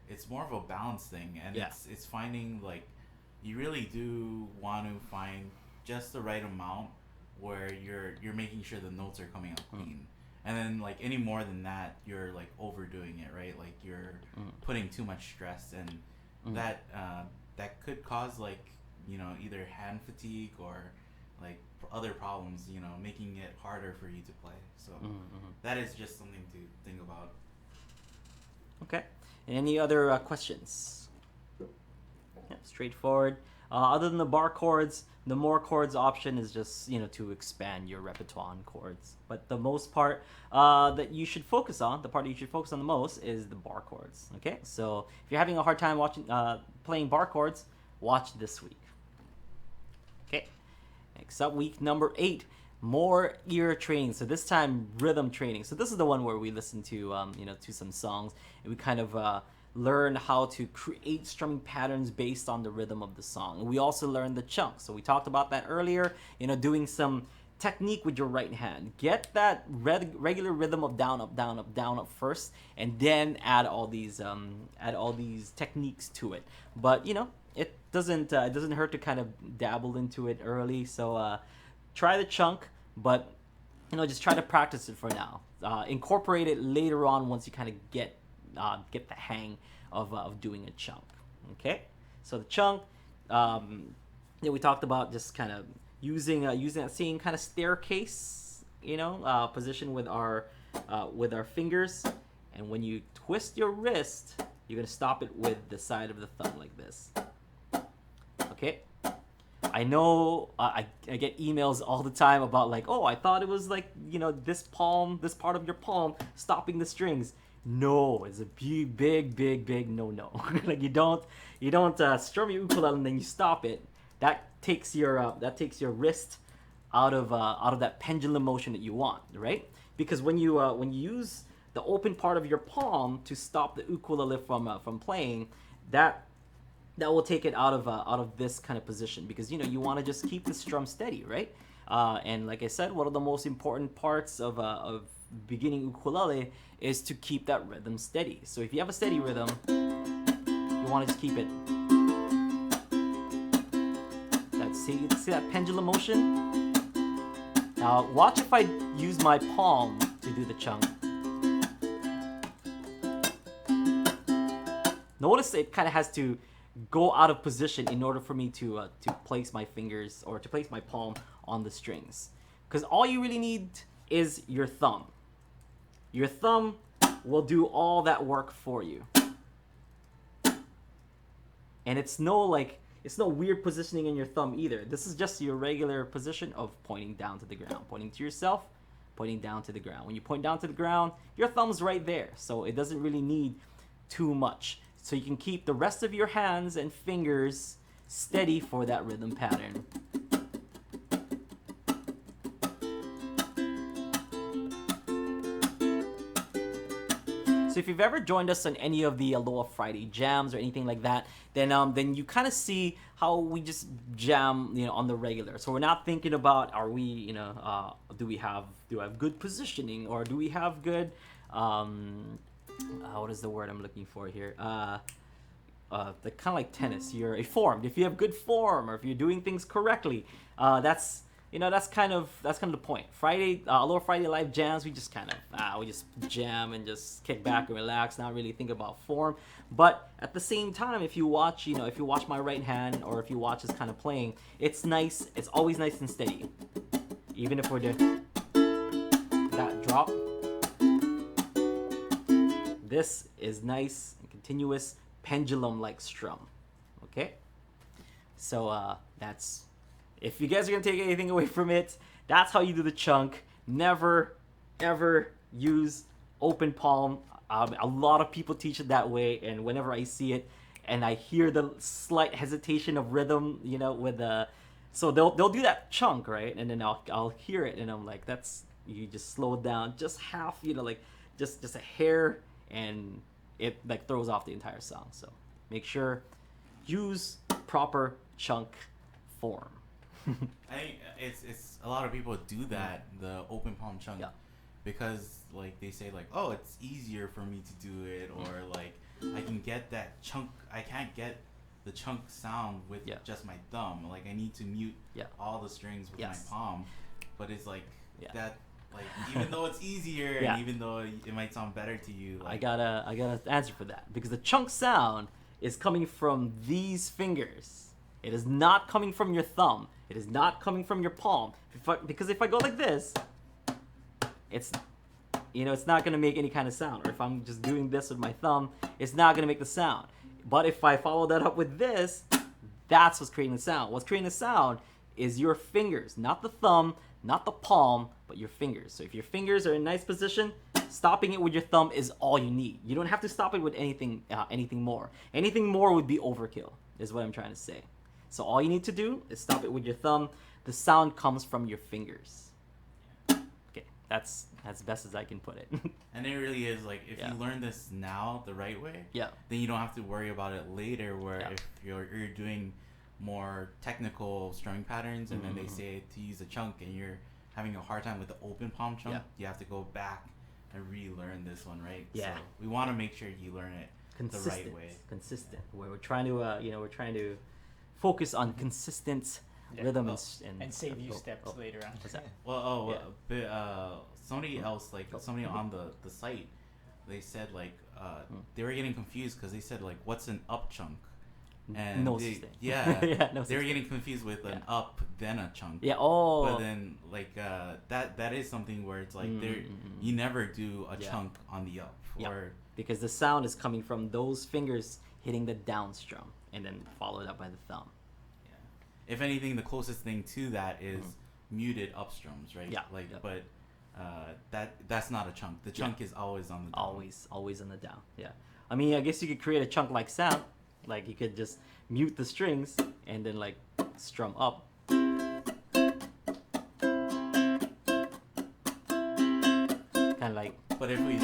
It's more of a balance thing, and it's finding you really do want to find just the right amount where you're making sure the notes are coming out clean. And then any more than that, you're overdoing it, right? You're putting too much stress, and that could cause either hand fatigue or other problems, making it harder for you to play. So that is just something to think about. Okay. Any other questions? Yeah, straightforward. Other than the bar chords, the more chords option is just to expand your repertoire on chords. But the most part that you should focus on, the part that you should focus on the most, is the bar chords. Okay, so if you're having a hard time playing bar chords, watch this week. Okay, next up, week number 8, more ear training. So this time, rhythm training. So this is the one where we listen to to some songs, and we kind of learn how to create strumming patterns based on the rhythm of the song. And we also learn the chunks. So we talked about that earlier, doing some technique with your right hand. Get that regular rhythm of down, up, down, up, down, up first, and then add all these techniques to it. But it doesn't hurt to kind of dabble into it early. So try the chunk, but just try to practice it for now. Incorporate it later on once you kind of get the hang of doing a chunk. Okay, so the chunk we talked about just kind of using that same kind of staircase position with our fingers, and when you twist your wrist, you're gonna stop it with the side of the thumb like this. Okay, I know I get emails all the time about I thought it was this part of your palm stopping the strings. No, it's a big no. You don't strum your ukulele and then you stop it. That takes your wrist out of that pendulum motion that you want, right? Because when you use the open part of your palm to stop the ukulele from playing, that will take it out of this kind of position, because you want to just keep the strum steady, right? And like I said, one of the most important parts of beginning ukulele is to keep that rhythm steady. So if you have a steady rhythm, want to just keep it. See that pendulum motion? Now watch if I use my palm to do the chunk. Notice it kind of has to go out of position in order for me to place my fingers or to place my palm on the strings. Because all you really need is your thumb. Your thumb will do all that work for you. And it's no weird positioning in your thumb either. This is just your regular position of pointing down to the ground. Pointing to yourself, pointing down to the ground. When you point down to the ground, your thumb's right there. So it doesn't really need too much. So you can keep the rest of your hands and fingers steady for that rhythm pattern. So if you've ever joined us on any of the Aloha Friday jams or anything like that, then you kind of see how we just jam, on the regular. So we're not thinking about, are we, do I have good positioning, or do we have good, what is the word I'm looking for here? The kind of like tennis, you're a form. If you have good form, or if you're doing things correctly, that's kind of the point. Friday, Aloha Friday live jams, we just kind of we just jam and just kick back and relax, not really think about form. But at the same time, if you watch my right hand, or if you watch us kind of playing, it's nice. It's always nice and steady. Even if we're doing that drop, this is nice and continuous pendulum-like strum. Okay, so that's. If you guys are going to take anything away from it, that's how you do the chunk. Never, ever use open palm. A lot of people teach it that way, and whenever I see it and I hear the slight hesitation of rhythm, with the... So they'll do that chunk, right? And then I'll hear it, and I'm like, you just slow it down just half, just a hair, and it throws off the entire song. So make sure, use proper chunk form. I think it's a lot of people do that, the open palm chunk, because they say oh, it's easier for me to do it, or I can get that chunk. I can't get the chunk sound with just my thumb. I need to mute all the strings with my palm. But it's that even though it's easier, and even though it might sound better to you, I gotta answer for that, because the chunk sound is coming from these fingers. It is not coming from your thumb. It is not coming from your palm. Because if I go like this, it's not going to make any kind of sound. Or if I'm just doing this with my thumb, it's not going to make the sound. But if I follow that up with this, that's what's creating the sound. What's creating the sound is your fingers, not the thumb, not the palm, but your fingers. So if your fingers are in a nice position, stopping it with your thumb is all you need. You don't have to stop it with anything more. Anything more would be overkill, is what I'm trying to say. So all you need to do is stop it with your thumb. The sound comes from your fingers. Okay, that's as best as I can put it. And it really is if you learn this now the right way, then you don't have to worry about it later. Where if you're doing more technical strumming patterns, and then they say to use a chunk, and you're having a hard time with the open palm chunk, you have to go back and relearn this one, right? Yeah. So we want to make sure you learn it the right way. Consistent. Where we're trying to focus on consistent rhythm and save you steps later on. What's that? Somebody else, somebody on the site, they said they were getting confused because they said what's an up chunk, and no such thing. They were getting confused with an up then a chunk. But then that is something where it's you never do a chunk on the up, because the sound is coming from those fingers hitting the down strum, and then followed up by the thumb. Yeah. If anything, the closest thing to that is muted up strums, right? But that's not a chunk. The chunk is always on the down. Always on the down. Yeah. I mean, I guess you could create a chunk-like sound. You could just mute the strings and then strum up. Kind of like. But if we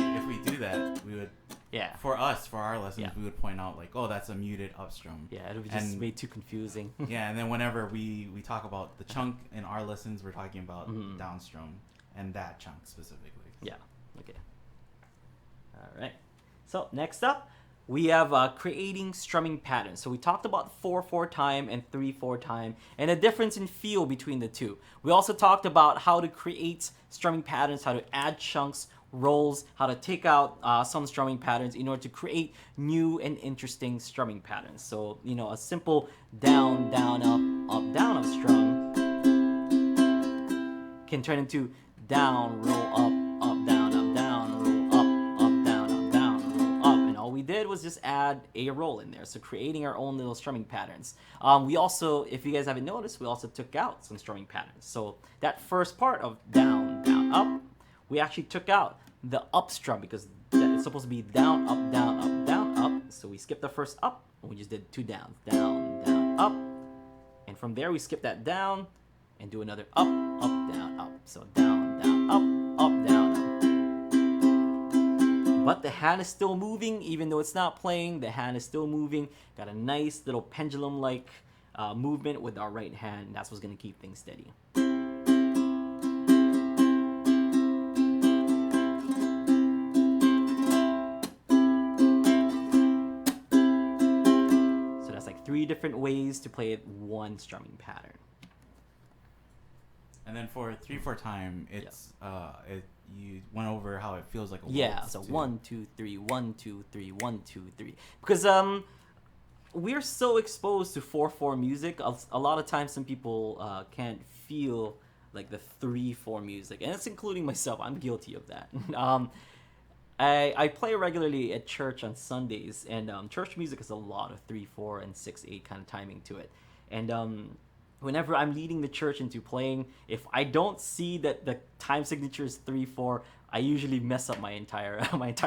do that, we would. Yeah. For our lessons, we would point out oh, that's a muted up strum. Yeah, it would just be too confusing. Yeah, and then whenever we talk about the chunk in our lessons, we're talking about down strum and that chunk specifically. Yeah. Okay. All right. So next up, we have creating strumming patterns. So we talked about 4/4 time and 3/4 time and the difference in feel between the two. We also talked about how to create strumming patterns, how to add chunks, rolls, how to take out some strumming patterns in order to create new and interesting strumming patterns. So, a simple down, down, up, down, up strum can turn into down, roll, up, down, roll, up, down, roll, up. And all we did was just add a roll in there. So creating our own little strumming patterns. We also, if you guys haven't noticed, we also took out some strumming patterns. So that first part of down, down, up, we actually took out the up strum because it's supposed to be down, up, down, up, down, up. So we skipped the first up and we just did two downs. Down, down, up. And from there we skip that down and do another up, down, up. So down, down, up, down, up. But the hand is still moving, even though it's not playing. The hand is still moving. Got a nice little pendulum-like movement with our right hand. That's what's going to keep things steady. So that's like 3 different ways to play one strumming pattern. And then for 3/4 time, it's you went over how it feels like a waltz. So 1 2 3, 1 2 3, 1 2 3. Because we're so exposed to 4/4 music. A lot of times, some people can't feel like the 3/4 music, and it's including myself. I'm guilty of that. I play regularly at church on Sundays, and church music has a lot of 3/4 and 6/8 kind of timing to it, and whenever I'm leading the church into playing, if I don't see that the time signature is 3/4, I usually mess up my entire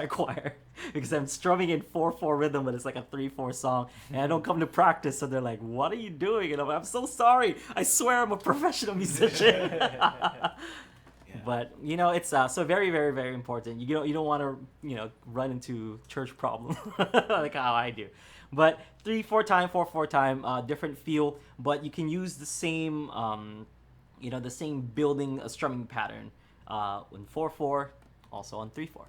choir because I'm strumming in 4/4 rhythm, but it's like a 3/4 song, and I don't come to practice. So they're like, "What are you doing?" And I'm so sorry. I swear I'm a professional musician. Yeah. But it's so very, very, very important. You don't want to run into church problem like how I do. But 3/4 time, 4/4 time, different feel. But you can use the same, the same building a strumming pattern in 4/4, also on 3/4.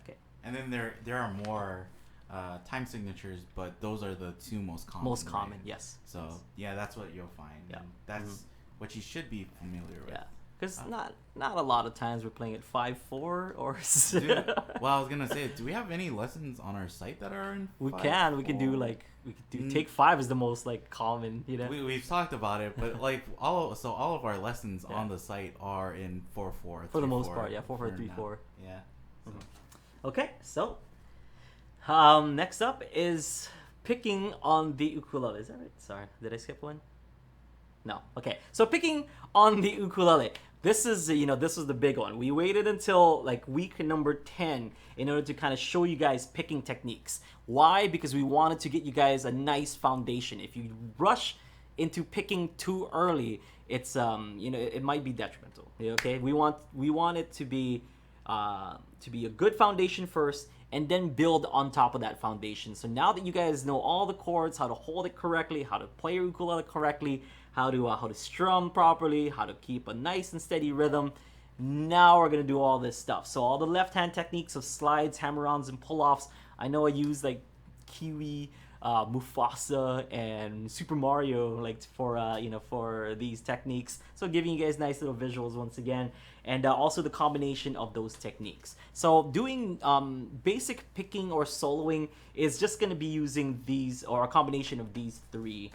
Okay. And then there are more time signatures, but those are the 2 most common. Most common, right? yes. So yes. That's what you'll find. Yeah. And that's what you should be familiar with. Yeah. Because not a lot of times we're playing at 5/4 or. Well, I was gonna say, do we have any lessons on our site that are in? We can do take 5 is the most common. We've talked about it, but all of our lessons on the site are in 4/4. For the most part, yeah, 4/4, 3/4. Yeah. So. Okay, so next up is picking on the ukulele. Is that right? Sorry, did I skip one? No. Okay. So picking on the ukulele. This is this was the big one. We waited until week number 10 in order to kind of show you guys picking techniques. Why? Because we wanted to get you guys a nice foundation. If you rush into picking too early, it's it might be detrimental. Okay? We want it to be a good foundation first, and then build on top of that foundation. So now that you guys know all the chords, how to hold it correctly, how to play your ukulele correctly, how to strum properly, how to keep a nice and steady rhythm, now we're gonna do all this stuff. So all the left hand techniques of slides, hammer-ons, and pull-offs. I know I use Kiwi, Mufasa, and Super Mario for these techniques. So giving you guys nice little visuals once again, and also the combination of those techniques. So doing basic picking or soloing is just going to be using these, or a combination of these 3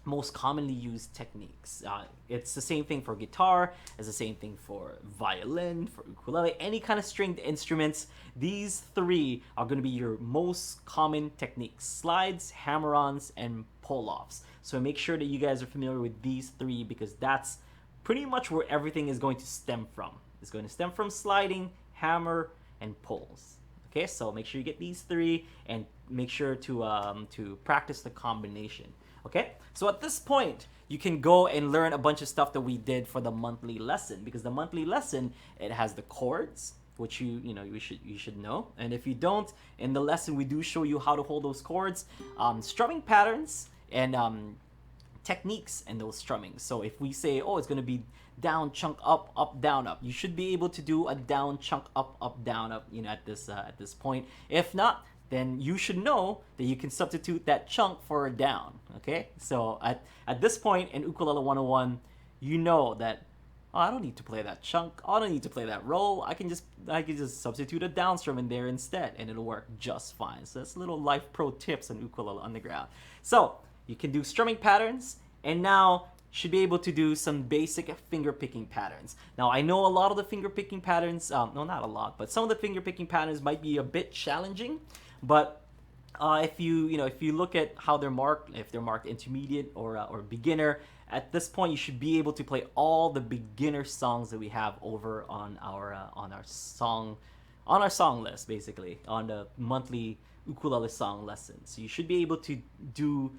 most commonly used techniques. It's the same thing for guitar, it's the same thing for violin, for ukulele, any kind of stringed instruments. These 3 are going to be your most common techniques: slides, hammer-ons, and pull-offs. So make sure that you guys are familiar with these 3, because that's pretty much where everything is going to stem from. It's going to stem from sliding, hammer, and pulls. Okay, so make sure you get these 3 and make sure to practice the combination. Okay, so at this point, you can go and learn a bunch of stuff that we did for the monthly lesson, because the monthly lesson, it has the chords, which you should know. And if you don't, in the lesson we do show you how to hold those chords, strumming patterns, and techniques in those strummings. So if we say, oh, it's going to be down, chunk, up, up, down, up, you should be able to do a down, chunk, up, down, up, at this point. If not, then you should know that you can substitute that chunk for a down. Okay, so at this point in Ukulele 101, you know that, oh, I don't need to play that chunk. I don't need to play that roll. I can just substitute a down strum in there instead, and it'll work just fine. So that's little life pro tips on Ukulele Underground. So you can do strumming patterns, and now should be able to do some basic finger picking patterns. Now I know a lot of the finger picking patterns, no, not a lot, but some of the finger picking patterns might be a bit challenging. But if you look at how they're marked, if they're marked intermediate or beginner, at this point you should be able to play all the beginner songs that we have over on our song list, basically on the monthly ukulele song lessons. So you should be able to do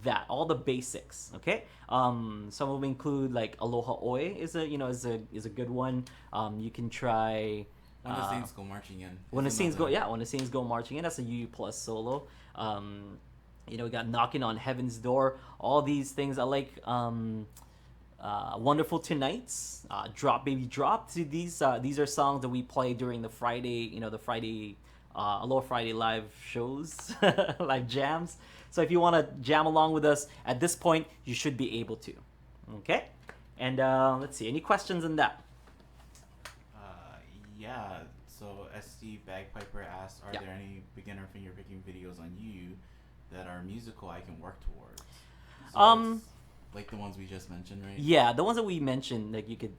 that, all the basics. Okay, some of them include like Aloha Oi is a good one. You can try When the Saints Go Marching In. When the Saints Go Marching In, that's a UU plus solo. We got Knocking on Heaven's Door. All these things I like. Wonderful Tonight's, Drop Baby Drop. See, these are songs that we play during the Friday, Aloha Friday live shows, live jams. So if you want to jam along with us at this point, you should be able to. Okay, and let's see, any questions on that? Yeah. So ST Bagpiper asked, are Yeah. there any beginner finger picking videos on you that are musical I can work towards? So it's like the ones we just mentioned, right? Yeah, the ones that we mentioned, like you could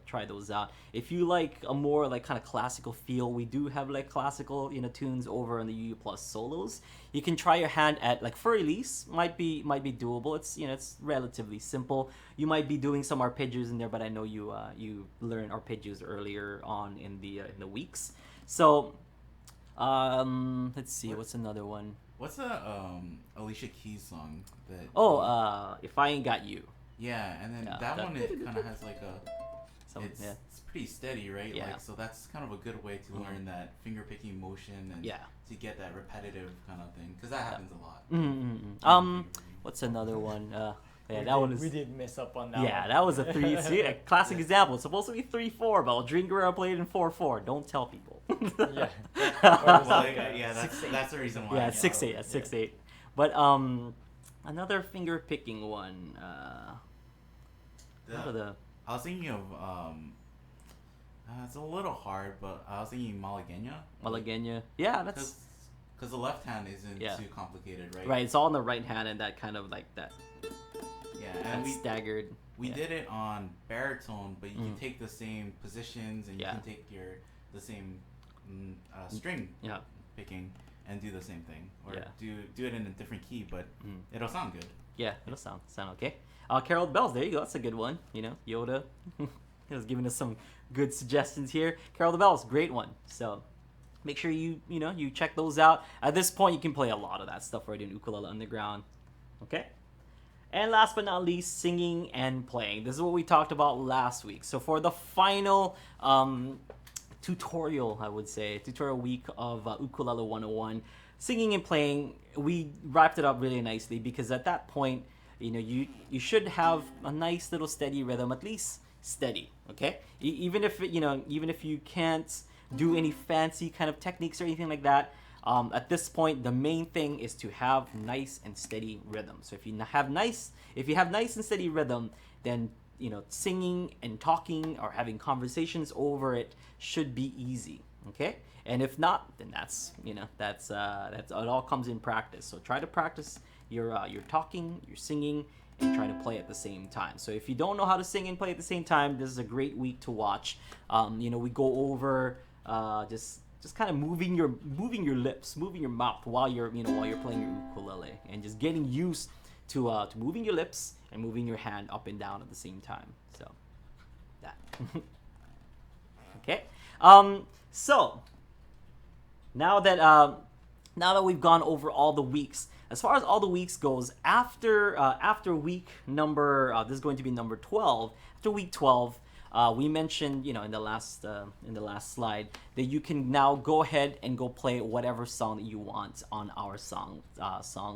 try those out. If you like a more like kind of classical feel, we do have like classical tunes over on the UU Plus solos. You can try your hand at like For Elise, might be doable. It's it's relatively simple. You might be doing some arpeggios in there, but I know you learned arpeggios earlier on in the weeks. So let's see, what's another one? What's the Alicia Keys song that? Oh, If I Ain't Got You. Yeah, and then Yeah, that that- one it kind of has like it's pretty steady, right? Yeah. Like, so that's kind of a good way to learn that finger picking motion and Yeah. to get that repetitive kind of thing, because that happens a lot. What's another one? Yeah, we that did, one is. We did mess up on that. Yeah, one. that was a 3. See, a classic example. It's supposed to be 3/4, but Drinker played in 4/4. Don't tell people. Yeah. Well, yeah, that's the reason why. Yeah, it's 6/8. That's 6/8. But another finger picking one. What are the? I was thinking of it's a little hard, but I was thinking Malagueña. Malagueña. Yeah, that's because the left hand isn't Yeah. too complicated, right? right. It's all on the right hand, and that kind of like that. Yeah, That and we staggered. we yeah. did it on baritone, but you can take the same positions and Yeah. you can take the same string Yeah. picking and do the same thing, or Yeah. do it in a different key, but it'll sound good. Yeah, it'll sound okay. Carol Bells, there you go. That's a good one. Yoda, he was giving us some good suggestions here. Carol the Bells, great one. So make sure you check those out. At this point, you can play a lot of that stuff right in Ukulele Underground. Okay. And last but not least, singing and playing. This is what we talked about last week. So for the final tutorial, I would say, tutorial week of Ukulele 101, singing and playing, we wrapped it up really nicely because at that point, you should have a nice little steady rhythm, at least steady, okay? Even if you can't do any fancy kind of techniques or anything like that, at this point, the main thing is to have nice and steady rhythm. So if you have nice and steady rhythm, then singing and talking or having conversations over it should be easy. Okay, and if not, then that's it all comes in practice. So try to practice your talking, your singing, and try to play at the same time. So if you don't know how to sing and play at the same time, this is a great week to watch. We go over just kind of moving your lips, moving your mouth while you're playing your ukulele, and just getting used to moving your lips and moving your hand up and down at the same time. So that. Okay. So now that we've gone over all the weeks, as far as all the weeks goes, after week number this is going to be number 12. After week 12. We mentioned, in the last slide that you can now go ahead and go play whatever song that you want on our song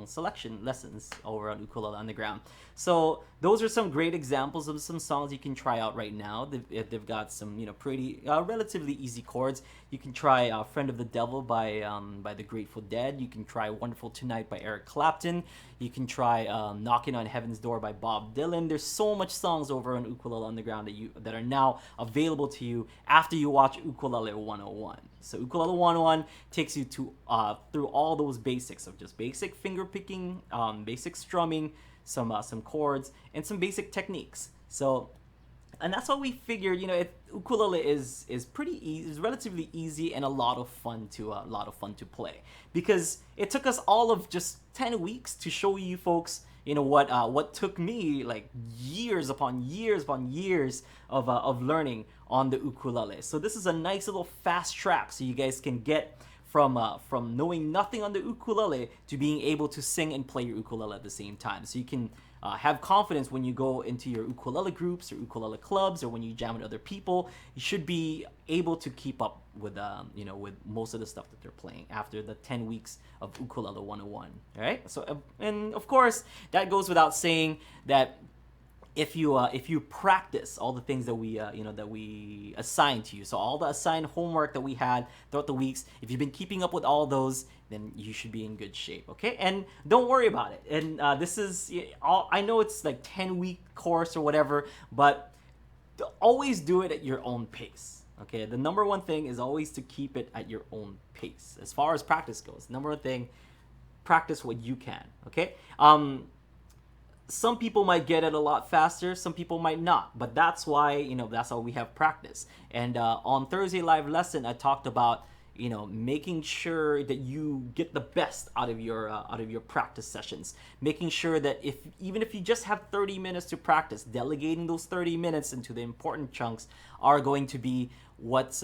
selection lessons over on Ukulele Underground. So those are some great examples of some songs you can try out right now. They've got some pretty relatively easy chords. You can try "Friend of the Devil" by the Grateful Dead. You can try "Wonderful Tonight" by Eric Clapton. You can try "Knocking on Heaven's Door" by Bob Dylan. There's so much songs over on Ukulele Underground that are now available to you after you watch Ukulele 101. So Ukulele 101 takes you to through all those basics of just basic finger picking, basic strumming, some chords, and some basic techniques. So, and that's why we figured, ukulele is pretty easy, is relatively easy and a lot of fun to play, because it took us all of just 10 weeks to show you folks, what took me like years upon years upon years of learning on the ukulele. So this is a nice little fast track, so you guys can get from knowing nothing on the ukulele to being able to sing and play your ukulele at the same time. So you can have confidence when you go into your ukulele groups or ukulele clubs, or when you jam with other people. You should be able to keep up with with most of the stuff that they're playing after the 10 weeks of Ukulele 101. All right. So and of course that goes without saying that if you practice all the things that we assign to you, so all the assigned homework that we had throughout the weeks, if you've been keeping up with all those, then you should be in good shape. Okay, and don't worry about it. And this is I know it's like 10-week course or whatever, but always do it at your own pace. Okay, the number one thing is always to keep it at your own pace as far as practice goes. Number one thing, practice what you can. Okay. Some people might get it a lot faster, some people might not, but that's why we have practice. And on Thursday live lesson, I talked about making sure that you get the best out of your practice sessions, making sure that even if you just have 30 minutes to practice, delegating those 30 minutes into the important chunks are going to be what's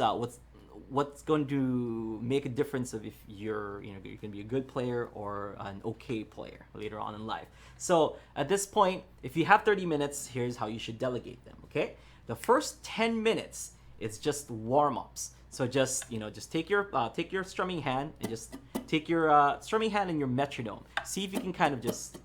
going to make a difference of if you're going to be a good player or an okay player later on in life. So at this point, if you have 30 minutes, here's how you should delegate them. Okay, the first 10 minutes it's just warm-ups. So just take your strumming hand and just take your strumming hand and your metronome. See if you can kind of just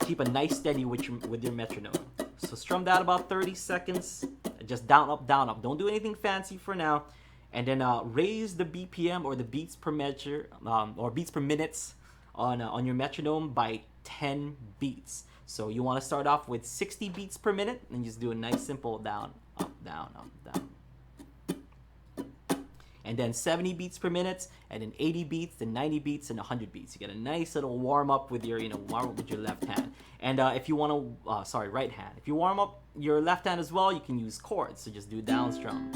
keep a nice steady with your metronome. So strum that about 30 seconds. Just down, up, down, up. Don't do anything fancy for now. And then raise the BPM, or the beats per measure, or beats per minutes on your metronome by 10 beats. So you want to start off with 60 beats per minute and just do a nice simple down, up, down, up, down. And then 70 beats per minute, and then 80 beats, then 90 beats, and 100 beats. You get a nice little warm up with your left hand. And if you want to, right hand. If you warm up your left hand as well, you can use chords. So just do down strum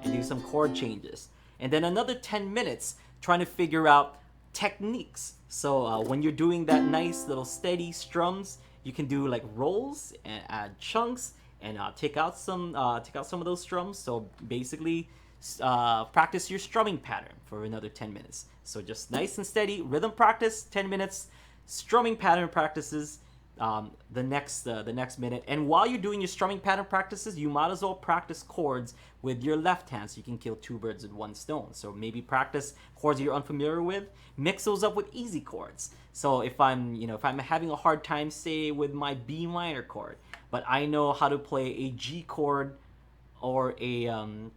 and do some chord changes. And then another 10 minutes trying to figure out techniques. So when you're doing that nice little steady strums, you can do like rolls and add chunks and take out some of those strums. So basically, practice your strumming pattern for another 10 minutes. So just nice and steady rhythm practice, 10 minutes, strumming pattern practices the next minute. And while you're doing your strumming pattern practices, you might as well practice chords with your left hand, so you can kill two birds with one stone. So maybe practice chords you're unfamiliar with, mix those up with easy chords. So if I'm having a hard time, say, with my B minor chord, but I know how to play a G chord or an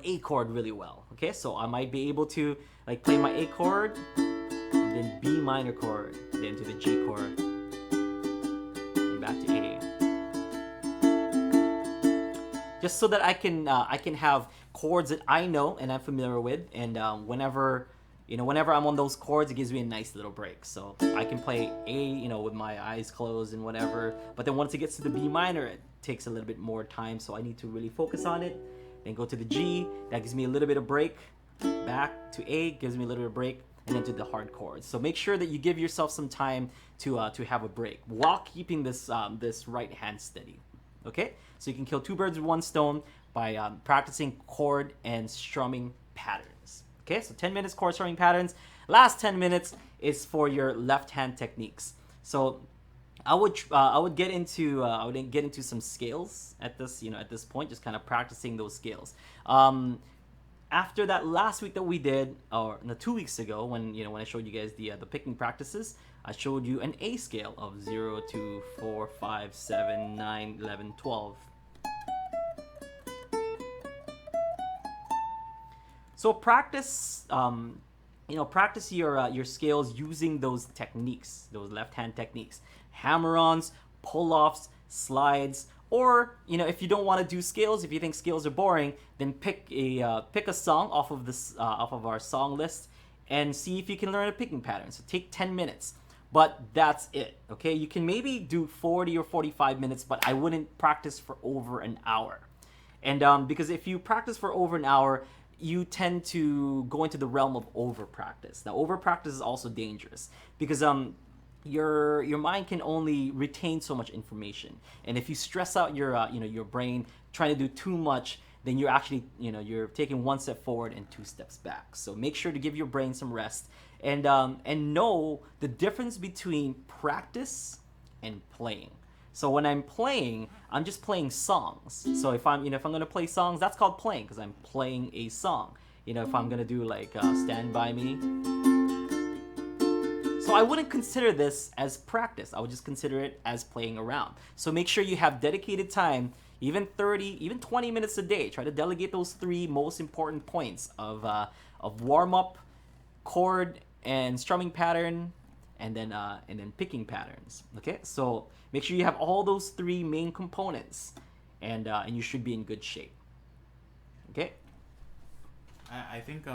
A chord really well. Okay, so I might be able to like play my A chord, and then B minor chord, then to the G chord, and back to A. Just so that I can have chords that I know and I'm familiar with, and whenever I'm on those chords, it gives me a nice little break. So I can play A, with my eyes closed and whatever. But then once it gets to the B minor, it takes a little bit more time, so I need to really focus on it. Then go to the G, that gives me a little bit of break. Back to A, gives me a little bit of break, and then to the hard chords. So make sure that you give yourself some time to have a break while keeping this right hand steady. Okay, so you can kill two birds with one stone by practicing chord and strumming patterns. Okay, so 10 minutes chord strumming patterns. Last 10 minutes is for your left hand techniques. So I would get into some scales at this point, just kind of practicing those scales. after that last week that we did, or no, 2 weeks ago, when I showed you guys the picking practices, I showed you an A scale of 0 to 4, 5, 7, 9, 11, 12. So practice, practice your scales using those techniques, those left-hand techniques, hammer-ons, pull-offs, slides, or if you don't want to do scales, if you think scales are boring, then pick a song off of this off of our song list and see if you can learn a picking pattern. So take 10 minutes, but that's it. Okay, you can maybe do 40 or 45 minutes, but I wouldn't practice for over an hour. And because if you practice for over an hour, you tend to go into the realm of over practice. Now, over practice is also dangerous because your mind can only retain so much information, and if you stress out your brain trying to do too much, then you're actually you're taking one step forward and two steps back. So make sure to give your brain some rest, and know the difference between practice and playing. So when I'm playing, I'm just playing songs. So if I'm gonna play songs, that's called playing because I'm playing a song. If I'm gonna do like Stand By Me. So I wouldn't consider this as practice. I would just consider it as playing around. So make sure you have dedicated time, even 30, even 20 minutes a day. Try to delegate those 3 most important points of warm-up, chord, and strumming pattern, and then picking patterns. Okay, so make sure you have all those 3 main components, and you should be in good shape. Okay. I think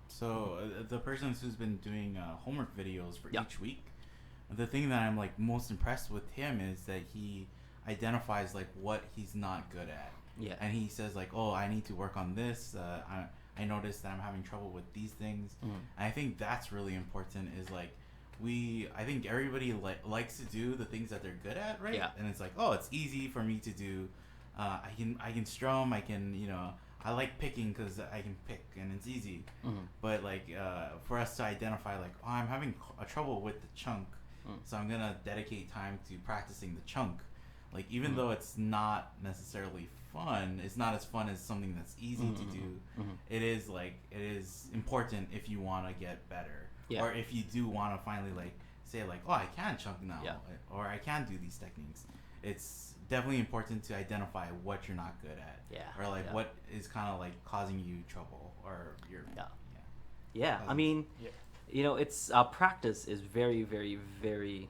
so the person who's been doing homework videos for each week, the thing that I'm like most impressed with him is that he identifies like what he's not good at. Yeah. And he says like, oh, I need to work on this. I noticed that I'm having trouble with these things. And I think that's really important. Is like I think everybody likes to do the things that they're good at, right? Yeah. And it's like, oh, it's easy for me to do. I can strum. I can I like picking because I can pick and it's easy. But like for us to identify like, oh, I'm having a trouble with the chunk, so I'm gonna dedicate time to practicing the chunk. Like even though it's not necessarily fun, it's not as fun as something that's easy to do. It is important if you want to get better, or if you do want to finally like say like, oh, I can chunk now, or I can do these techniques. It's definitely important to identify what you're not good at, or like what is kind of like causing you trouble, or your I mean, it's practice is very, very, very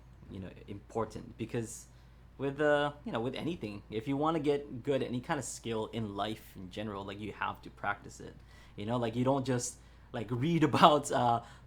important because with with anything, if you want to get good at any kind of skill in life in general, like you have to practice it. Like you don't just like read about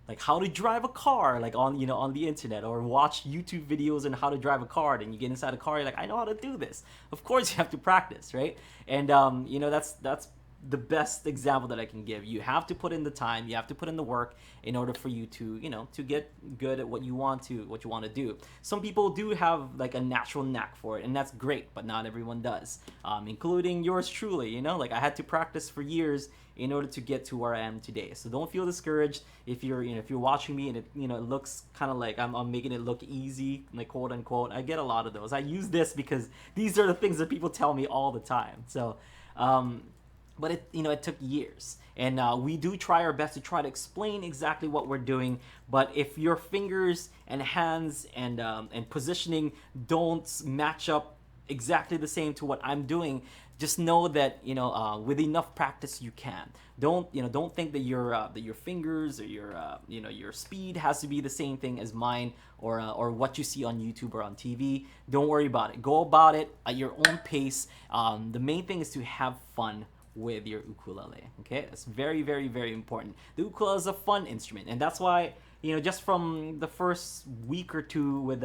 like how to drive a car like on on the internet, or watch YouTube videos on how to drive a car, and you get inside a car, you're like, I know how to do this. Of course you have to practice, right? And that's the best example that I can give. You have to put in the time, you have to put in the work in order for you to to get good at what you want to do. Some people do have like a natural knack for it, and that's great, but not everyone does, including yours truly. Like I had to practice for years in order to get to where I am today. So don't feel discouraged if you're if you're watching me and it it looks kind of like I'm making it look easy, like quote unquote. I get a lot of those. I use this because these are the things that people tell me all the time. So but it took years, and we do try our best to try to explain exactly what we're doing. But if your fingers and hands and positioning don't match up exactly the same to what I'm doing, just know that with enough practice you can. Don't think that your fingers or your speed has to be the same thing as mine, or what you see on YouTube or on TV. Don't worry about it. Go about it at your own pace. The main thing is to have fun with your ukulele. Okay, that's very, very, very important. The ukulele is a fun instrument, and that's why just from the first week or two with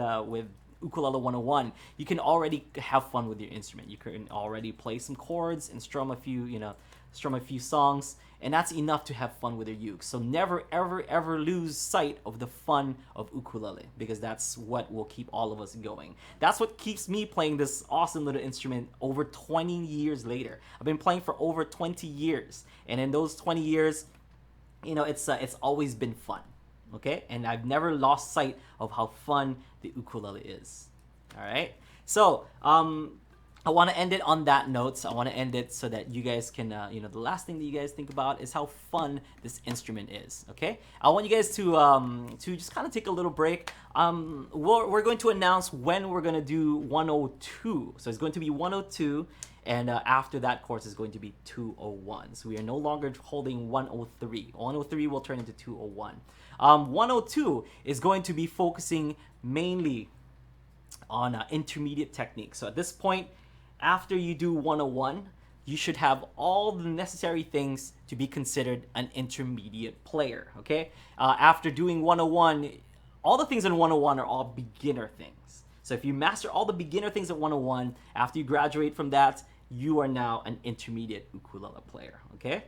Ukulele 101, you can already have fun with your instrument. You can already play some chords and strum a few songs, and that's enough to have fun with your uke. So never, ever, ever lose sight of the fun of ukulele, because that's what will keep all of us going. That's what keeps me playing this awesome little instrument over 20 years later. I've been playing for over 20 years, and in those 20 years, it's always been fun. Okay, and I've never lost sight of how fun the ukulele is. All right, so I want to end it on that note. So I want to end it so that you guys can, the last thing that you guys think about is how fun this instrument is. Okay, I want you guys to just kind of take a little break. We're going to announce when we're gonna do 102. So it's going to be 102, and after that course is going to be 201. So we are no longer holding 103. 103 will turn into 201. 102 is going to be focusing mainly on intermediate techniques. So at this point, after you do 101, you should have all the necessary things to be considered an intermediate player, okay? After doing 101, all the things in 101 are all beginner things. So if you master all the beginner things at 101, after you graduate from that, you are now an intermediate ukulele player, okay?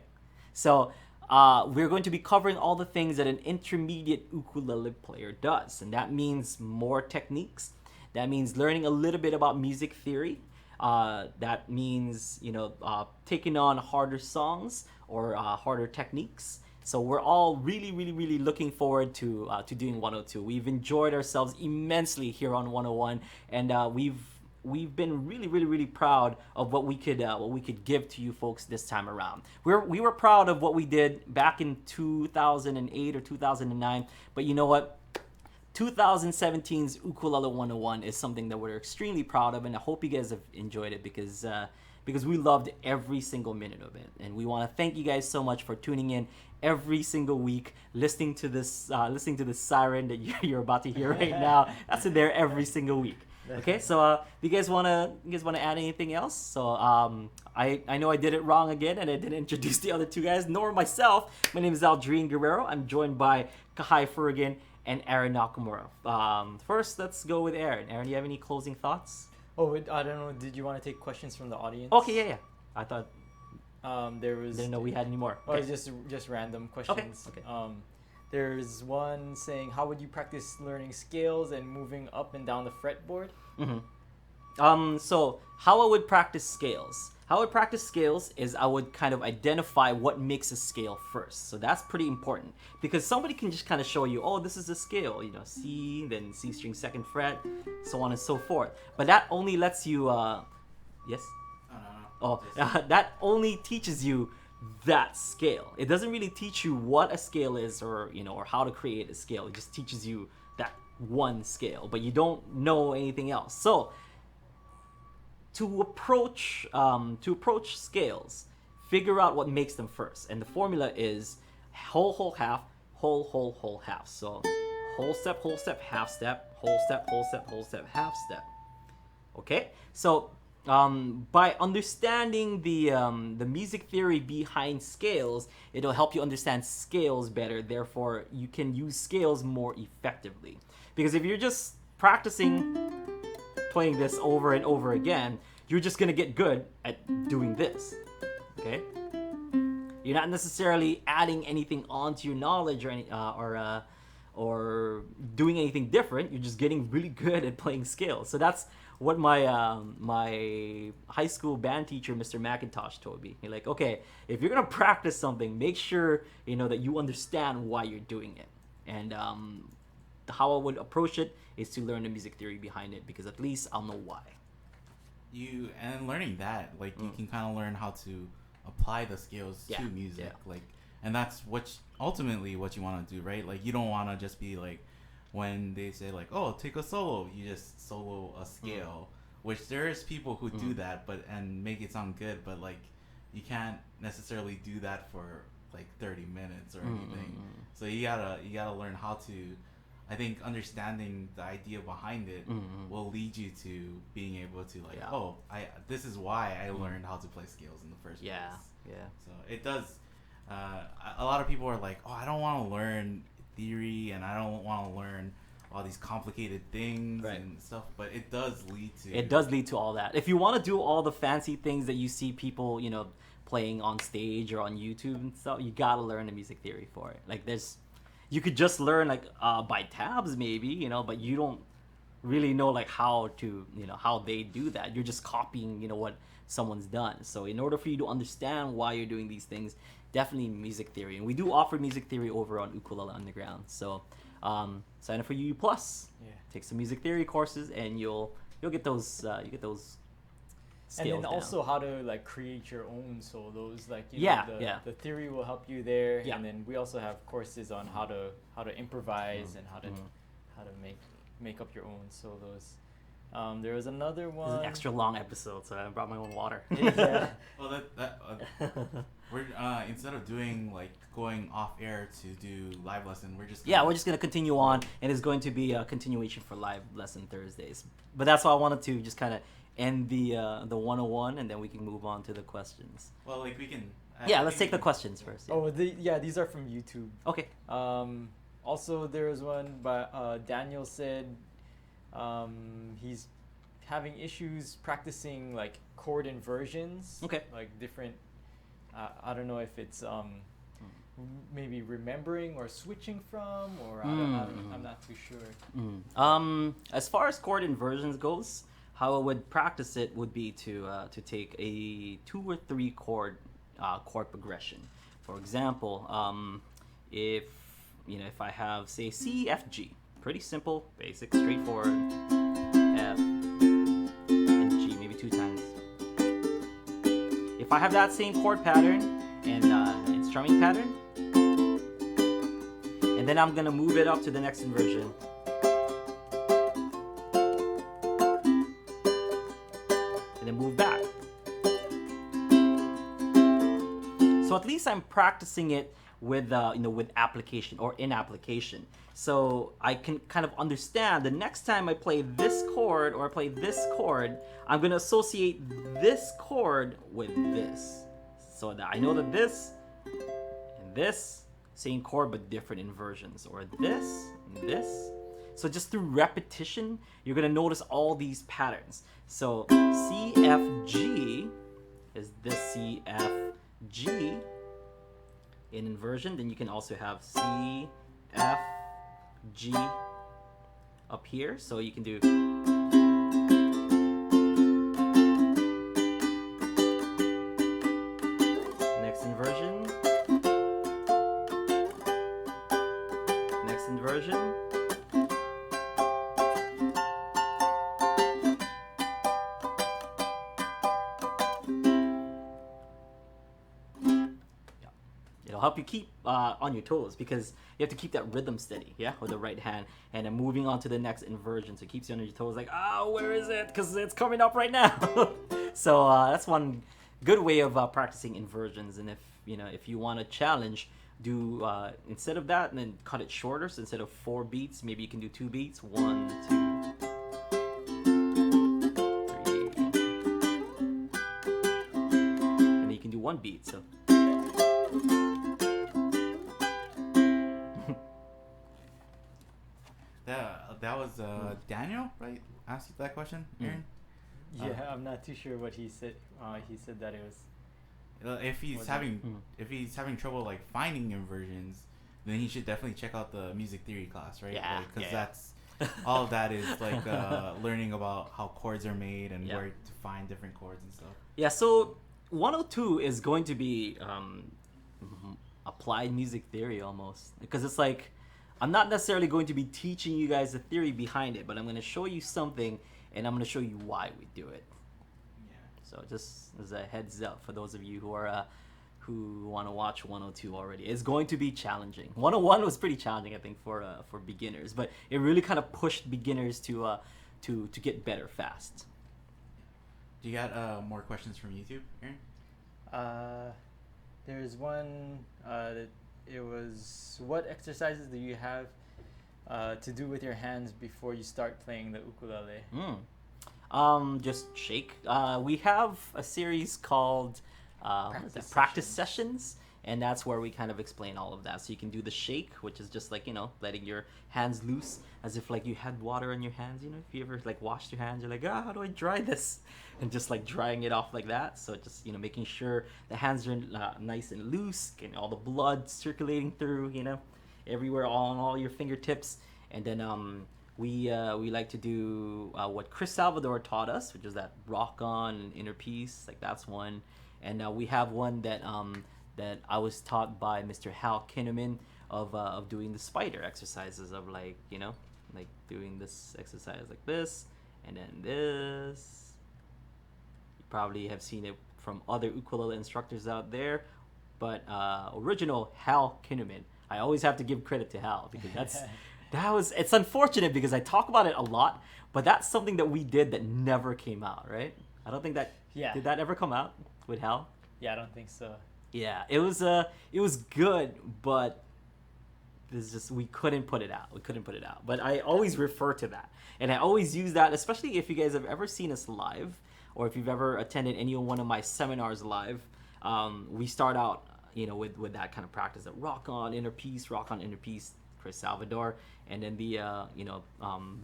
So we're going to be covering all the things that an intermediate ukulele player does, and that means more techniques. That means learning a little bit about music theory. That means, taking on harder songs or harder techniques. So we're all really, really, really looking forward to doing 102. We've enjoyed ourselves immensely here on 101, and we've been really, really, really proud of what we could give to you folks this time around. We were proud of what we did back in 2008 or 2009, but you know what? 2017's Ukulele 101 is something that we're extremely proud of, and I hope you guys have enjoyed it because we loved every single minute of it. And we want to thank you guys so much for tuning in every single week, listening to this siren that you're about to hear right now. That's in there every single week. Okay, so do you guys wanna add anything else? So I know I did it wrong again, and I didn't introduce the other two guys, nor myself. My name is Aldrine Guerrero. I'm joined by Kahai Furrigan and Aaron Nakamura. First, let's go with Aaron. Aaron, do you have any closing thoughts? Oh, I don't know. Did you want to take questions from the audience? Okay, yeah. I thought there was. Didn't know we had any more. Oh, it's just random questions. Okay. There's one saying, how would you practice learning scales and moving up and down the fretboard? Mm-hmm. So how I would practice scales. How I would practice scales is I would kind of identify what makes a scale first. So that's pretty important because somebody can just kind of show you, oh, this is a scale, C, then C string second fret, so on and so forth. But that only lets you, yes? That only teaches you that scale. It doesn't really teach you what a scale is or how to create a scale. It just teaches you that one scale, but you don't know anything else. So to approach scales, figure out what makes them first, and the formula is whole, whole, half, whole, whole, whole, half. So whole step, half step, whole step, whole step, whole step, half step. Okay, so by understanding the music theory behind scales, it'll help you understand scales better. Therefore, you can use scales more effectively. Because if you're just practicing playing this over and over again, you're just gonna get good at doing this. Okay? You're not necessarily adding anything onto your knowledge or doing anything different. You're just getting really good at playing scales. So that's what my my high school band teacher, Mr. McIntosh, told me. He's like, okay, if you're gonna practice something, make sure that you understand why you're doing it. And how I would approach it is to learn the music theory behind it, because at least I'll know why. And learning that, you can kind of learn how to apply the skills to music, and that's ultimately what you want to do, right? You don't want to just be when they say oh, take a solo, you just solo a scale, which there's people who do that, and make it sound good, but you can't necessarily do that for 30 minutes or anything. So you gotta learn how to. I think understanding the idea behind it will lead you to being able to this is why I learned how to play scales in the first place. Yeah. So it does. A lot of people are like, oh, I don't want to learn theory and I don't want to learn all these complicated things and stuff, but it does lead to all that. If you want to do all the fancy things that you see people playing on stage or on YouTube and stuff, you gotta learn the music theory for it. You could just learn by tabs maybe, but you don't really know how to how they do that. You're just copying what someone's done. So in order for you to understand why you're doing these things, definitely music theory. And we do offer music theory over on Ukulele Underground. So sign up for UU Plus. Take some music theory courses, and you'll get those scales and then down. also how to like create your own solos, like Yeah, the theory will help you there, Yeah. and then we also have courses on how to improvise and how to make up your own solos. There was another This is one. an extra long episode, so I brought my own water. Yeah. Well, we're instead of doing like going off air to do live lesson, we're just Yeah, we're just gonna continue on, and it's going to be a continuation for live lesson Thursdays. But that's why I wanted to just kind of end the 101, and then we can move on to the questions. Well, like we can. Yeah, let's take the questions first. Yeah. Oh, these are from YouTube. Okay. Also, there was one by Daniel said he's having issues practicing like chord inversions. Okay. Like different. I don't know if it's maybe remembering or switching from, or I'm not too sure. As far as chord inversions goes, how I would practice it would be to take a 2 or 3 chord progression. For example, if I have say C, F, G, pretty simple, basic, straightforward. F and G, maybe 2 times. If I have that same chord pattern and strumming pattern, and then I'm gonna move it up to the next inversion. And then move back. So at least I'm practicing it with with application or in application. So I can kind of understand the next time I play this chord or I play this chord, I'm gonna associate this chord with this. So that I know that this and this, same chord but different inversions, or this and this. So just through repetition, you're gonna notice all these patterns. So C, F, G is this C, F, G in inversion. Then you can also have C, F, G up here. So you can do next inversion, next inversion. It'll help you keep on your toes because you have to keep that rhythm steady, yeah, with the right hand, and then moving on to the next inversion, so it keeps you on your toes. Like, where is it? Because it's coming up right now. So that's one good way of practicing inversions. And if you want to challenge, do instead of that, and then cut it shorter. So instead of 4 beats, maybe you can do 2 beats. 1, 2, 3, and then you can do 1 beat. So. That was Daniel, right? Asked you that question, Aaron. Yeah, I'm not too sure what he said. He said that it was. If he's having trouble like finding inversions, then he should definitely check out the music theory class, right? Yeah, Because that's all of that is like learning about how chords are made and where to find different chords and stuff. Yeah. So 102 is going to be applied music theory almost, because it's like I'm not necessarily going to be teaching you guys the theory behind it, but I'm going to show you something, and I'm going to show you why we do it. Yeah. So just as a heads up for those of you who want to watch 102 already, it's going to be challenging. 101 was pretty challenging, I think, for beginners, but it really kind of pushed beginners to get better fast. Do you got more questions from YouTube, Aaron? There's one that it was, what exercises do you have to do with your hands before you start playing the ukulele? Just shake. We have a series called practice sessions, and that's where we kind of explain all of that. So you can do the shake, which is just like, letting your hands loose as if like you had water on your hands. If you ever like washed your hands, you're like, how do I dry this? And just like drying it off like that. So just, making sure the hands are nice and loose, getting all the blood circulating through, everywhere on all your fingertips. And then we like to do what Chris Salvador taught us, which is that rock on and inner peace. Like that's one. And we have one that I was taught by Mr. Hal Kinnaman of doing the spider exercises of like doing this exercise like this, and then this. You probably have seen it from other ukulele instructors out there. But original Hal Kinnaman. I always have to give credit to Hal because it's unfortunate because I talk about it a lot, but that's something that we did that never came out, right? I don't think that did that ever come out with Hal? Yeah, I don't think so. Yeah, it was good, but it's just we couldn't put it out. We couldn't put it out. But I always refer to that, and I always use that, especially if you guys have ever seen us live, or if you've ever attended any one of my seminars live. We start out, with that kind of practice of rock on inner peace, Chris Salvador, and then the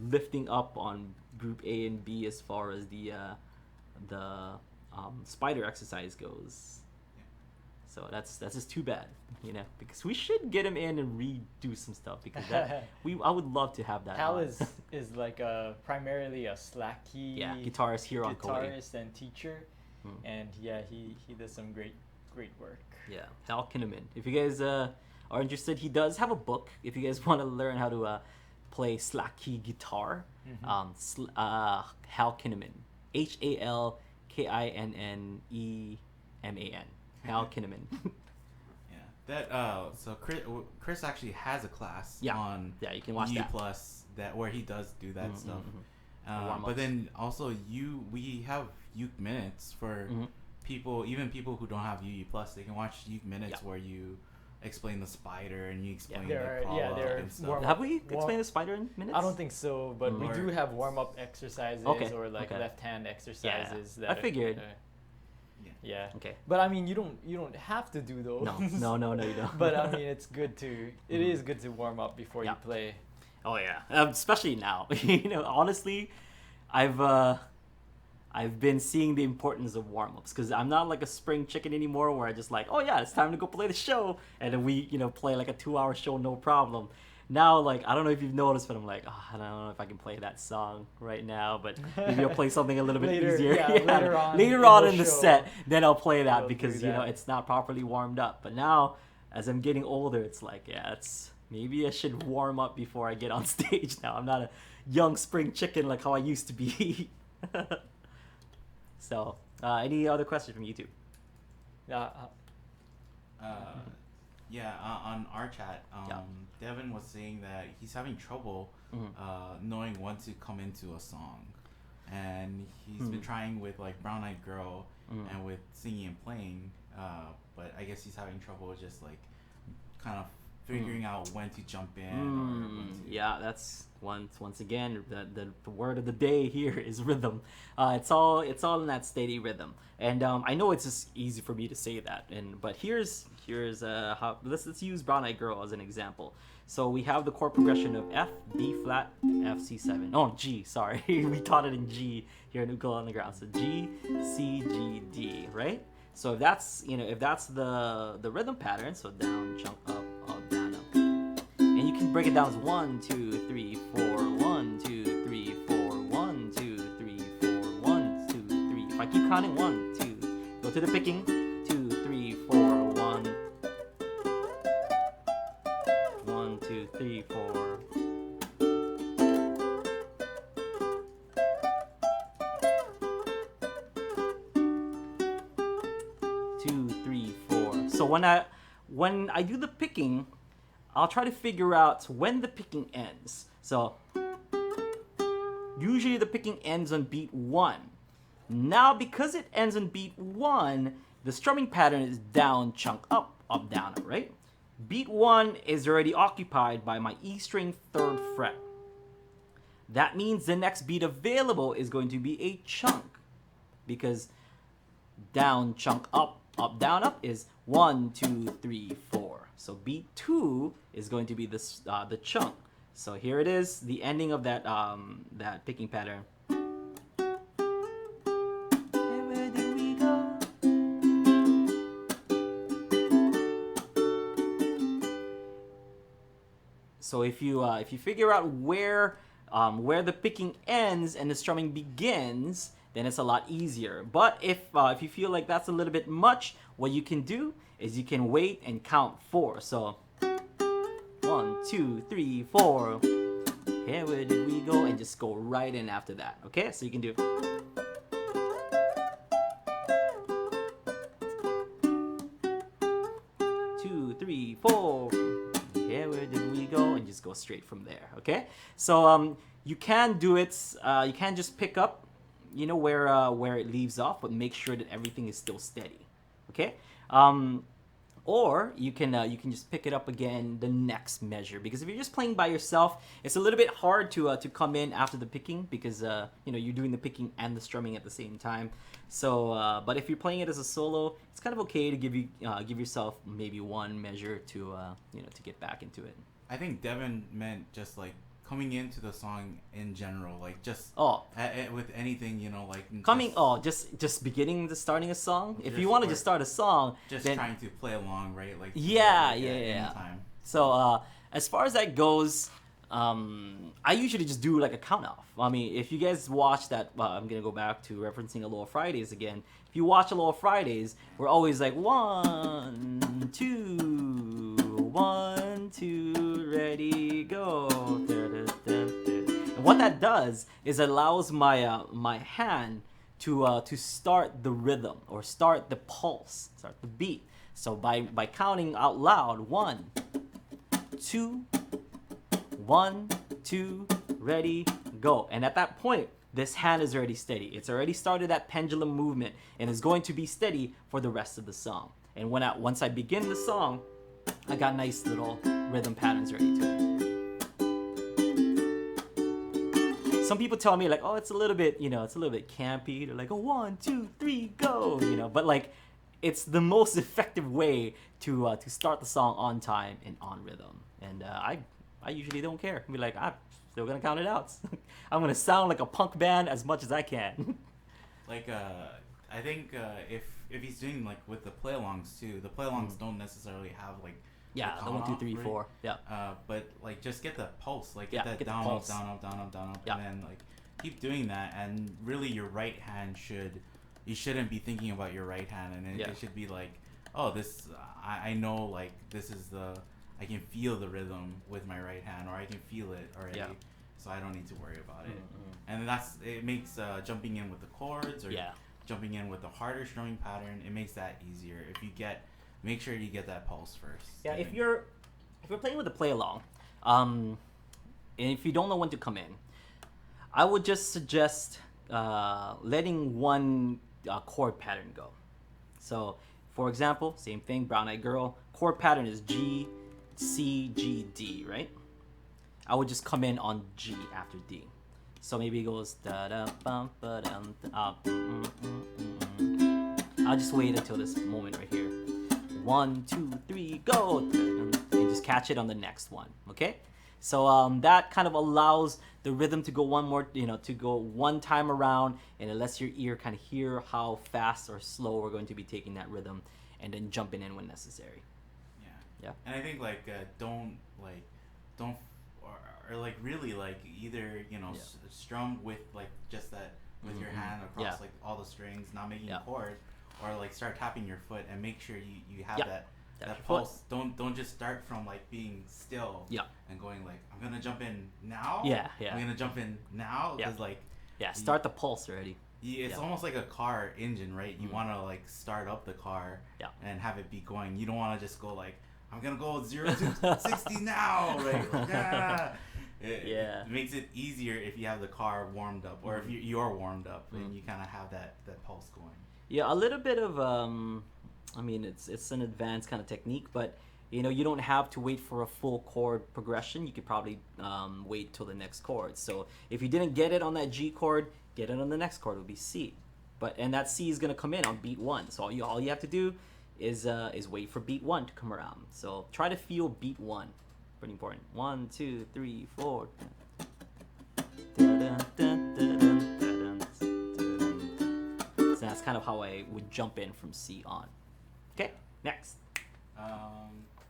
lifting up on group A and B as far as the spider exercise goes. So that's just too bad, because we should get him in and redo some stuff because I would love to have that. Hal is like primarily a slack key guitarist here on Kauai. Guitarist and teacher, and he does some great work. Yeah, Hal Kinnaman. If you guys are interested, he does have a book. If you guys want to learn how to play slack key guitar, Hal Kinnaman, HALKINNEMAN. Hal Kinnaman. So Chris actually has a class on you can watch U that. Plus where he does do that stuff. But then also we have uke minutes for people who don't have UU Plus. They can watch uke minutes where you explain the spider and you explain the call up and stuff. Have we explained the spider in minutes? I don't think so, but we do have warm-up exercises or left-hand exercises. I figured. Yeah. Okay. But I mean, you don't have to do those. No, you don't. But I mean, it is good to warm up before you play. Oh yeah, especially now. Honestly, I've been seeing the importance of warm-ups because I'm not like a spring chicken anymore where I just like, oh yeah, it's time to go play the show, and then we play like a 2-hour show no problem. Now, like, I don't know if you've noticed, but I'm like, I don't know if I can play that song right now, but maybe I'll play something a little bit easier. Later on in the set, then I'll play that because, it's not properly warmed up. But now, as I'm getting older, it's like, maybe I should warm up before I get on stage now. I'm not a young spring chicken like how I used to be. So, any other questions from YouTube? On our chat, Devin was saying that he's having trouble knowing when to come into a song, and he's been trying with like Brown Eyed Girl and with singing and playing, but I guess he's having trouble just like kind of figuring out when to jump in. That's once again the word of the day here is rhythm. It's all in that steady rhythm, and I know it's just easy for me to say that, but here's how let's use Brown Eyed Girl as an example. So we have the chord progression of F, B flat, F, C7. Oh, G, sorry. We taught it in G here in Ukulele on the Ground. So G, C, G, D, right? So if that's the rhythm pattern, so down, chunk, up, down, up. And you can break it down as 1, 2, 3, 4, 1, 2, 3, 4, 1, 2, 3, 4, 1, 2, 3. If I keep counting 1, 2, go to the picking, 2, 3, 4, 1. 1, 2, 3, 4. So when I do the picking, I'll try to figure out when the picking ends. So usually the picking ends on beat 1. Now because it ends on beat 1, the strumming pattern is down, chunk, up, down, up, right? Beat 1 is already occupied by my E string 3rd fret. That means the next beat available is going to be a chunk, because down, chunk, up, down, up is 1, 2, 3, 4. So beat 2 is going to be the chunk. So here it is, the ending of that picking pattern. Where did we go? So if you figure out where the picking ends and the strumming begins, then it's a lot easier. But if you feel like that's a little bit much, what you can do is you can wait and count 4. So 1, 2, 3, 4. Okay, where did we go? And just go right in after that. Okay, so you can do. go straight from there. Okay, so you can do it. You can just pick up, where it leaves off, but make sure that everything is still steady. Okay. Or you can just pick it up again the next measure, because if you're just playing by yourself, it's a little bit hard to come in after the picking, because you're doing the picking and the strumming at the same time. So but if you're playing it as a solo, it's kind of okay to give yourself maybe one measure to get back into it. I think Devin meant just like coming into the song in general, like just with anything, like just beginning to starting a song. If Just- you want to or just start a song, just then trying to play along, right? Like Yeah. anytime. So as far as that goes, I usually just do like a count off. I mean, if you guys watch that, I'm gonna go back to referencing Aloha Fridays again. If you watch Aloha Fridays, we're always like 1, 2, 1, 2, ready, go. And what that does is it allows my hand to start the rhythm, or start the pulse, start the beat. So by counting out loud, 1, 2, 1, 2, ready, go. And at that point, this hand is already steady. It's already started that pendulum movement and is going to be steady for the rest of the song. And once I begin the song, I got nice little rhythm patterns ready to it. Some people tell me like, oh, it's a little bit campy. They're like, oh, 1, 2, 3, go, but like, it's the most effective way to start the song on time and on rhythm. And I usually don't care. I'll be like, I'm still gonna count it out. I'm gonna sound like a punk band as much as I can. Like I think if he's doing like with the play-alongs too, the play-alongs don't necessarily have like the count 1, 2, off, 3, right? 4. Yeah. But like just get the pulse, like Yeah, get that get the down pulse. up, down up, down up, down up, Yeah. and then like keep doing that. And really, your right hand you shouldn't be thinking about your right hand, and it should be like, oh, this I know, like this is I can feel the rhythm with my right hand, or I can feel it already, so I don't need to worry about it. And it makes jumping in with the chords, or jumping in with the harder strumming pattern, it makes that easier. Make sure you get that pulse first. Yeah, if you're playing with a play along, and if you don't know when to come in, I would just suggest letting one chord pattern go. So, for example, same thing, Brown Eyed Girl, chord pattern is G, C, G, D, right? I would just come in on G after D. So maybe it goes da da bum ba dum. I'll just wait until this moment right here. 1, 2, 3, go, and just catch it on the next one. Okay. So that kind of allows the rhythm to go one time around, and it lets your ear kind of hear how fast or slow we're going to be taking that rhythm, and then jumping in when necessary. Yeah. And I think like don't or like really like either strum with like just that with your hand across like all the strings, not making a chord, or like start tapping your foot and make sure you have that pulse. Don't just start from like being still and going like, I'm gonna jump in now. I'm gonna jump in now, because like start the pulse already. It's almost like a car engine, right? You want to like start up the car and have it be going. You don't want to just go like, I'm gonna go 0 to 60 now, right? Like, it makes it easier if you have the car warmed up, or if you're warmed up and you kind of have that pulse going. Yeah, a little bit of I mean, it's an advanced kind of technique, but you don't have to wait for a full chord progression. You could probably wait till the next chord. So if you didn't get it on that G chord, get it on the next chord. It would be C, and that C is gonna come in on beat 1. So all you have to do is wait for beat 1 to come around. So try to feel beat 1. Pretty important. 1, 2, 3, 4. So that's kind of how I would jump in from C on. Okay, next.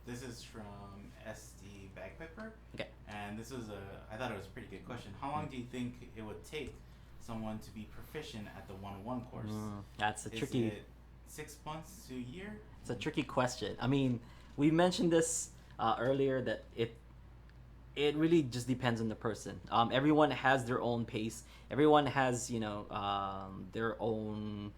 This is from SD Bagpiper. Okay. And I thought it was a pretty good question. How long do you think it would take someone to be proficient at the 101 course? That's a tricky. Is it 6 months to a year? It's a tricky question. I mean, we mentioned this earlier, that it really just depends on the person. Everyone has their own pace. Everyone has their own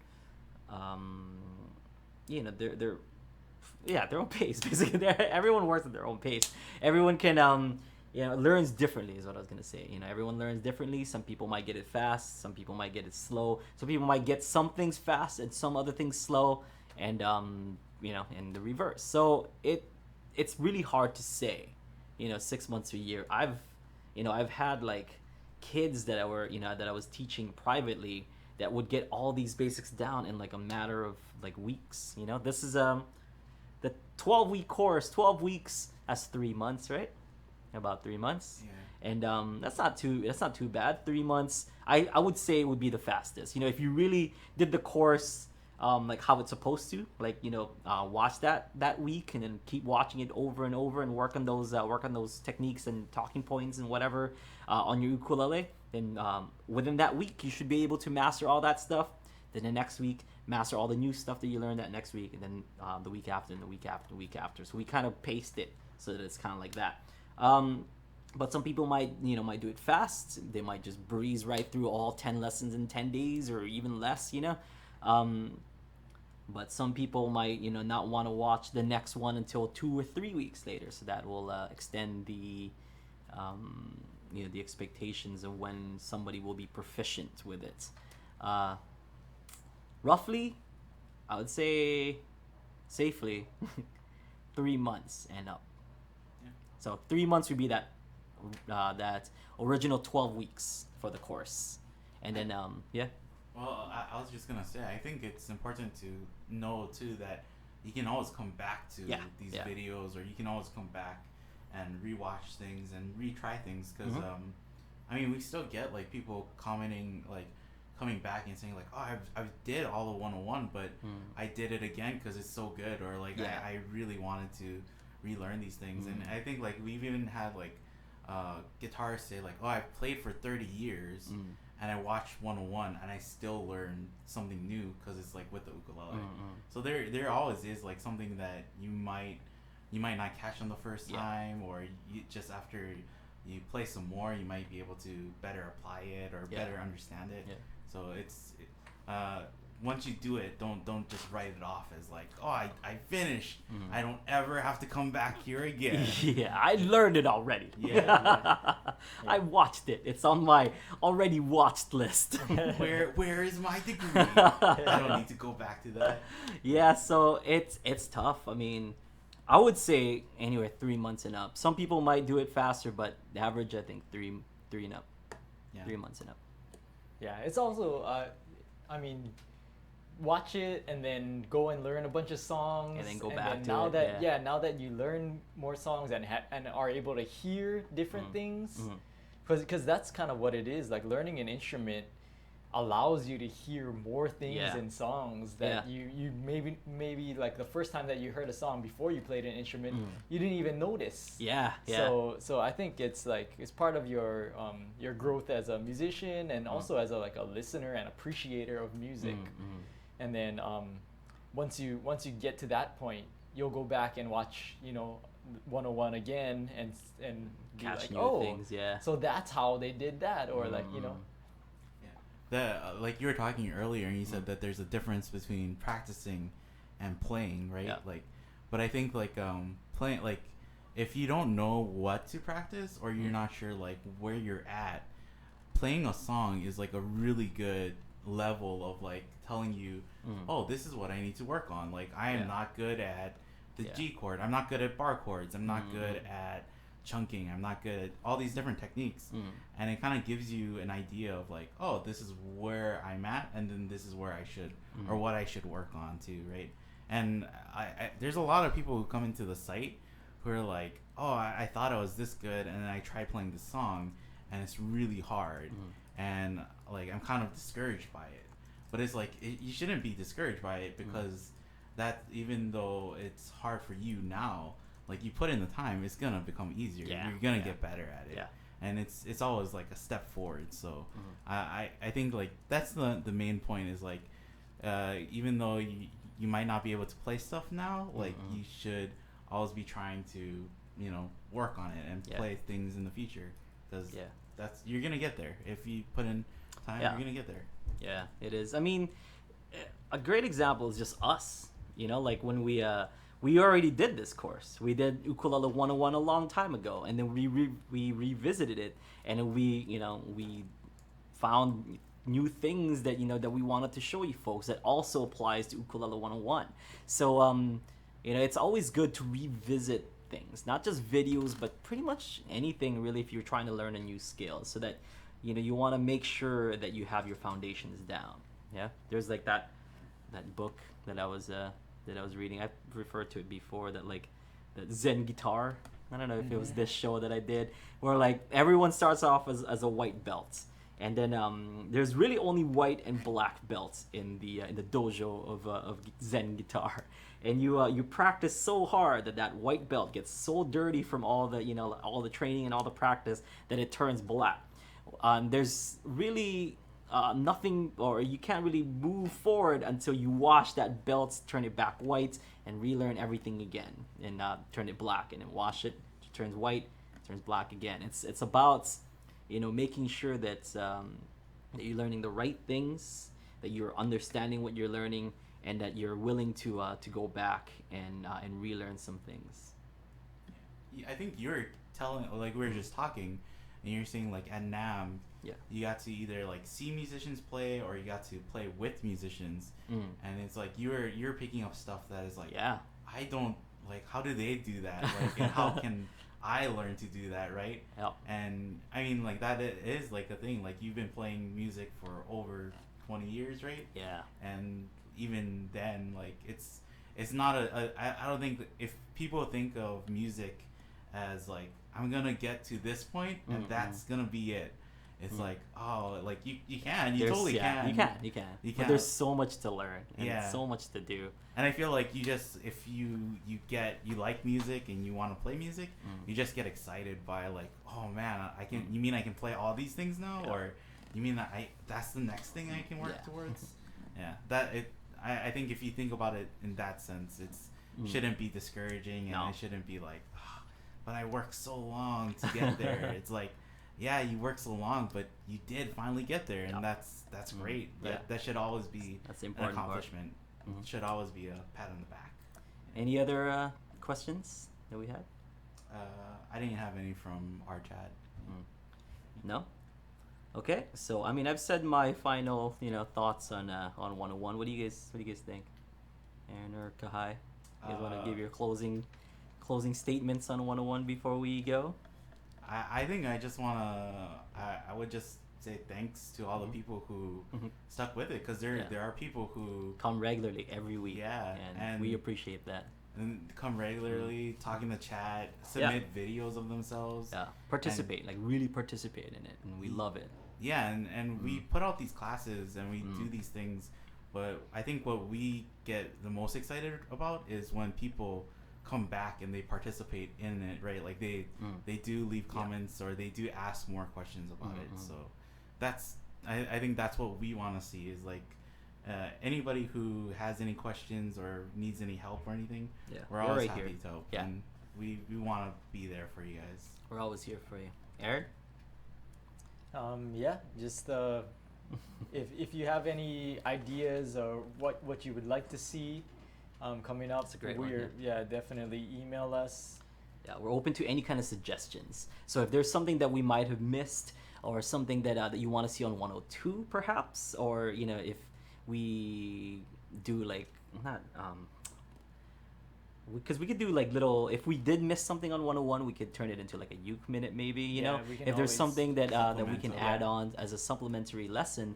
their own pace. Basically, everyone works at their own pace. Everyone can learns differently is what I was gonna say. Everyone learns differently. Some people might get it fast. Some people might get it slow. Some people might get some things fast and some other things slow, and in the reverse. So it's really hard to say. 6 months to a year. I've had like kids that I was teaching privately that would get all these basics down in like a matter of like weeks. This is the 12-week course. 12 weeks. That's 3 months, right? About 3 months. Yeah. And that's not too bad. 3 months, I would say, it would be the fastest. If you really did the course like how it's supposed to, like watch that week and then keep watching it over and over and work on those techniques and talking points and whatever on your ukulele. Then within that week you should be able to master all that stuff. Then the next week master all the new stuff that you learned that next week, and then the week after and the week after and the week after. So we kind of paced it so that it's kind of like that. But some people might do it fast. They might just breeze right through all 10 lessons in 10 days or even less. But some people might not want to watch the next one until 2 or 3 weeks later. So that will extend the the expectations of when somebody will be proficient with it. Roughly, I would say safely 3 months and up. Yeah. So 3 months would be that original 12 weeks for the course, and then yeah. Well, I was just gonna say, I think it's important to know too that you can always come back to these videos, or you can always come back and rewatch things and retry things, because I mean, we still get like people commenting, like coming back and saying like, oh, I did all the 101, but I did it again because it's so good, or like I really wanted to relearn these things. And I think like we've even had like guitarists say like, oh, I've played for 30 years and I watched 101 and I still learn something new because it's like with the ukulele. So there always is like something that you might not catch on the first time, or you just after you play some more, you might be able to better apply it or better understand it. So it's once you do it, don't just write it off as like, oh, I finished. I don't ever have to come back here again. Yeah, I learned it already. I watched it. It's on my already watched list. Where is my degree? I don't need to go back to that. Yeah, so it's tough. I mean, I would say anyway 3 months and up. Some people might do it faster, but the average, I think, three and up. 3 months and up. Yeah, it's also I mean, watch it and then go and learn a bunch of songs, and then go and back then to now it. That now that you learn more songs and and are able to hear different things, because that's kind of what it is. Like learning an instrument allows you to hear more things in songs that you maybe like the first time that you heard a song before you played an instrument, you didn't even notice. So I think it's like it's part of your growth as a musician, and also as a listener and appreciator of music. And then once you get to that point, you'll go back and watch 101 again and be Catch like, new oh, things. so that's how they did that, or like like you were talking earlier, and you said that there's a difference between practicing and playing, right? But I think like playing, like if you don't know what to practice, or you're not sure like where you're at, playing a song is like a really good level of like telling you, oh, this is what I need to work on. Like I am not good at the G chord. I'm not good at bar chords. I'm not good at chunking. I'm not good at all these different techniques. And it kind of gives you an idea of like, oh, this is where I'm at, and then this is where I should or what I should work on too, right? And I there's a lot of people who come into the site who are like, oh, I thought I was this good, and then I tried playing this song and it's really hard, and like I'm kind of discouraged by it. But it's like you shouldn't be discouraged by it, because that, even though it's hard for you now, like you put in the time, it's gonna become easier. You're gonna get better at it. And it's always like a step forward. So I think like that's the main point, is like even though you might not be able to play stuff now, like you should always be trying to work on it and play things in the future, because that's, you're gonna get there if you put in time. You're gonna get there. It is. I mean, a great example is just us. Like when we we already did this course. We did Ukulele 101 a long time ago, and then we revisited it, and we found new things that that we wanted to show you folks that also applies to Ukulele 101. So it's always good to revisit things, not just videos, but pretty much anything really if you're trying to learn a new skill, so that you want to make sure that you have your foundations down. Yeah, there's like that book that I was reading. I've referred to it before, that like the Zen guitar. I don't know if it was this show that I did, where like everyone starts off as a white belt, and then there's really only white and black belts in the dojo of Zen guitar, and you practice so hard that white belt gets so dirty from all the training and all the practice that it turns black. There's really nothing, or you can't really move forward until you wash that belt, turn it back white, and relearn everything again, and turn it black, and then wash it, it turns white, it turns black again. It's about making sure that you're learning the right things, that you're understanding what you're learning, and that you're willing to go back and relearn some things. I think you're telling, like, we were just talking, and you're saying like at NAM, you got to either like see musicians play, or you got to play with musicians, and it's like you're picking up stuff that is like, I don't like, how do they do that, like, and how can I learn to do that, right? Yep. And I mean, like, that is like a thing. Like, you've been playing music for over 20 years, right? Yeah. And even then, like, it's not I don't think, if people think of music as like, I'm gonna get to this point and that's gonna be it. It's like, oh, like you can. You totally can. You can. But there's so much to learn and so much to do. And I feel like if you like music and you want to play music, you just get excited by like, oh man, I can. You mean I can play all these things now, or you mean that that's the next thing I can work towards? I think if you think about it in that sense, it's shouldn't be discouraging, and it shouldn't be like, oh, but I worked so long to get there. It's like, yeah, you worked so long, but you did finally get there, and that's great. That should always be an accomplishment. Should always be a pat on the back. Any other questions that we had? I didn't have any from our chat. No. Okay, so I mean, I've said my final thoughts on 101. What do you guys think, Aaron or Kahai? You guys want to give your closing statements on 101 before we go? I think I just want to, I would just say thanks to all the people who stuck with it, because there are people who come regularly every week. Yeah. And we appreciate that. And come regularly, talk in the chat, submit videos of themselves. Yeah, participate, like really participate in it, and we love it. Yeah, and we put out these classes and we do these things, but I think what we get the most excited about is when people come back and they participate in it, right? Like they do leave comments, or they do ask more questions about it. So that's I think that's what we want to see, is like anybody who has any questions or needs any help or anything, we're always right happy here to help. Yeah. And we want to be there for you guys. We're always here for you. Aaron? Just if you have any ideas or what you would like to see coming up, that's a great one. Definitely email us. Yeah, we're open to any kind of suggestions. So if there's something that we might have missed, or something that you want to see on 102 perhaps, or if we do like because we could do like little, if we did miss something on 101, we could turn it into like a uke minute maybe, if there's something that we can add on as a supplementary lesson,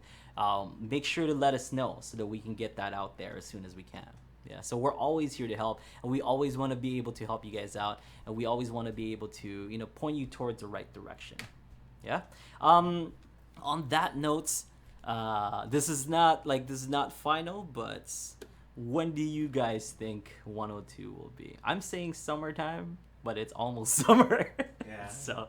make sure to let us know so that we can get that out there as soon as we can. Yeah, so we're always here to help, and we always want to be able to help you guys out, and we always want to be able to point you towards the right direction. Yeah. On that note, this is not final, but when do you guys think 102 will be? I'm saying summertime, but it's almost summer. Yeah. So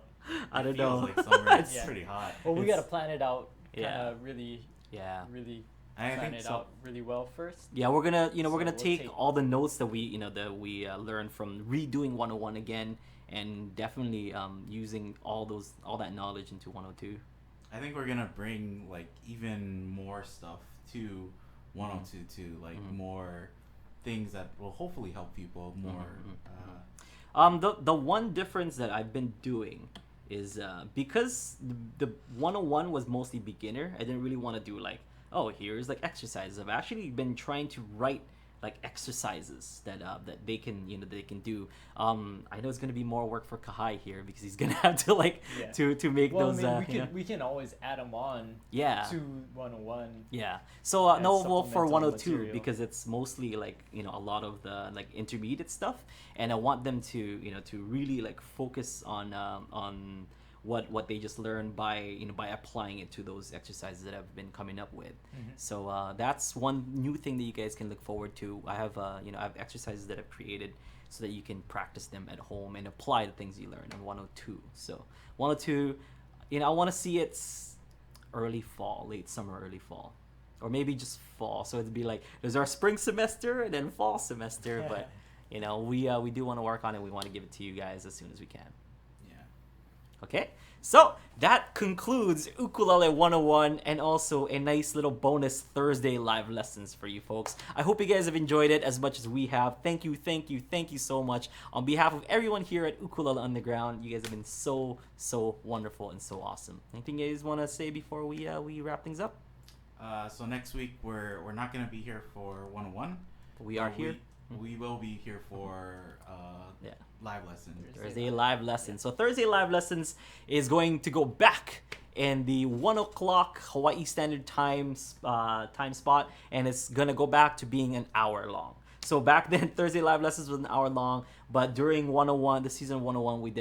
I don't know. Like summer. It's pretty hot. Well, we gotta plan it out. Really. Yeah. Really. I Plan think it so. out really well first. Yeah, we're gonna we'll take all the notes that we learned from redoing 101 again, and definitely using all that knowledge into 102. I think we're gonna bring like even more stuff to 102 too, like more things that will hopefully help people more. The one difference that I've been doing is because the 101 was mostly beginner. I didn't really want to do like, oh, here's like exercises. I've actually been trying to write like exercises that they can they can do. I know it's gonna be more work for Kahai here because he's gonna have to like to make those. I mean, we can always add them on. To 101. Yeah. So no, well for 102 material. because it's mostly like a lot of the like intermediate stuff, and I want them to to really like focus on what they just learned by by applying it to those exercises that I've been coming up with. So that's one new thing that you guys can look forward to. I have I have exercises that I've created so that you can practice them at home and apply the things you learn in 102. So 102, I want to see it early fall, late summer, early fall, or maybe just fall. So it'd be like there's our spring semester and then fall semester, but we do want to work on it. We want to give it to you guys as soon as we can. Okay, so that concludes Ukulele 101 and also a nice little bonus Thursday live lessons for you folks. I hope you guys have enjoyed it as much as we have. Thank you so much. On behalf of everyone here at Ukulele Underground, you guys have been so wonderful and so awesome. Anything you guys want to say before we wrap things up? So next week we're not going to be here for 101. We are here. We will be here for live lessons. Thursday live lessons. So Thursday live lessons is going to go back in the 1 o'clock Hawaii Standard Time time spot, and it's gonna go back to being an hour long. So back then Thursday live lessons was an hour long, but during 101, the season 101, we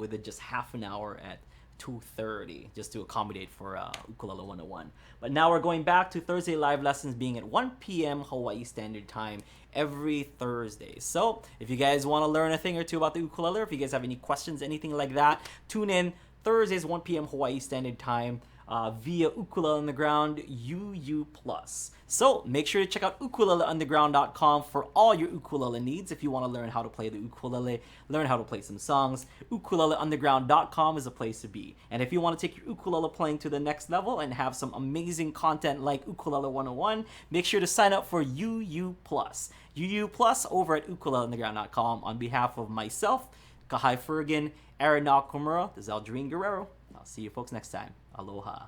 did just half an hour at 2:30 just to accommodate for Ukulele 101. But now we're going back to Thursday live lessons being at 1 p.m. Hawaii Standard Time every Thursday. So if you guys want to learn a thing or two about the ukulele, if you guys have any questions, anything like that, tune in Thursdays 1 p.m. Hawaii Standard Time via Ukulele Underground UU+. So make sure to check out ukuleleunderground.com for all your ukulele needs. If you want to learn how to play the ukulele, learn how to play some songs, ukuleleunderground.com is a place to be. And if you want to take your ukulele playing to the next level and have some amazing content like Ukulele 101, make sure to sign up for UU+. UU+ over at ukuleleunderground.com. On behalf of myself, Kahai Fergan, Aaron Nakamura, this is Aldrin Guerrero. I'll see you folks next time. Aloha.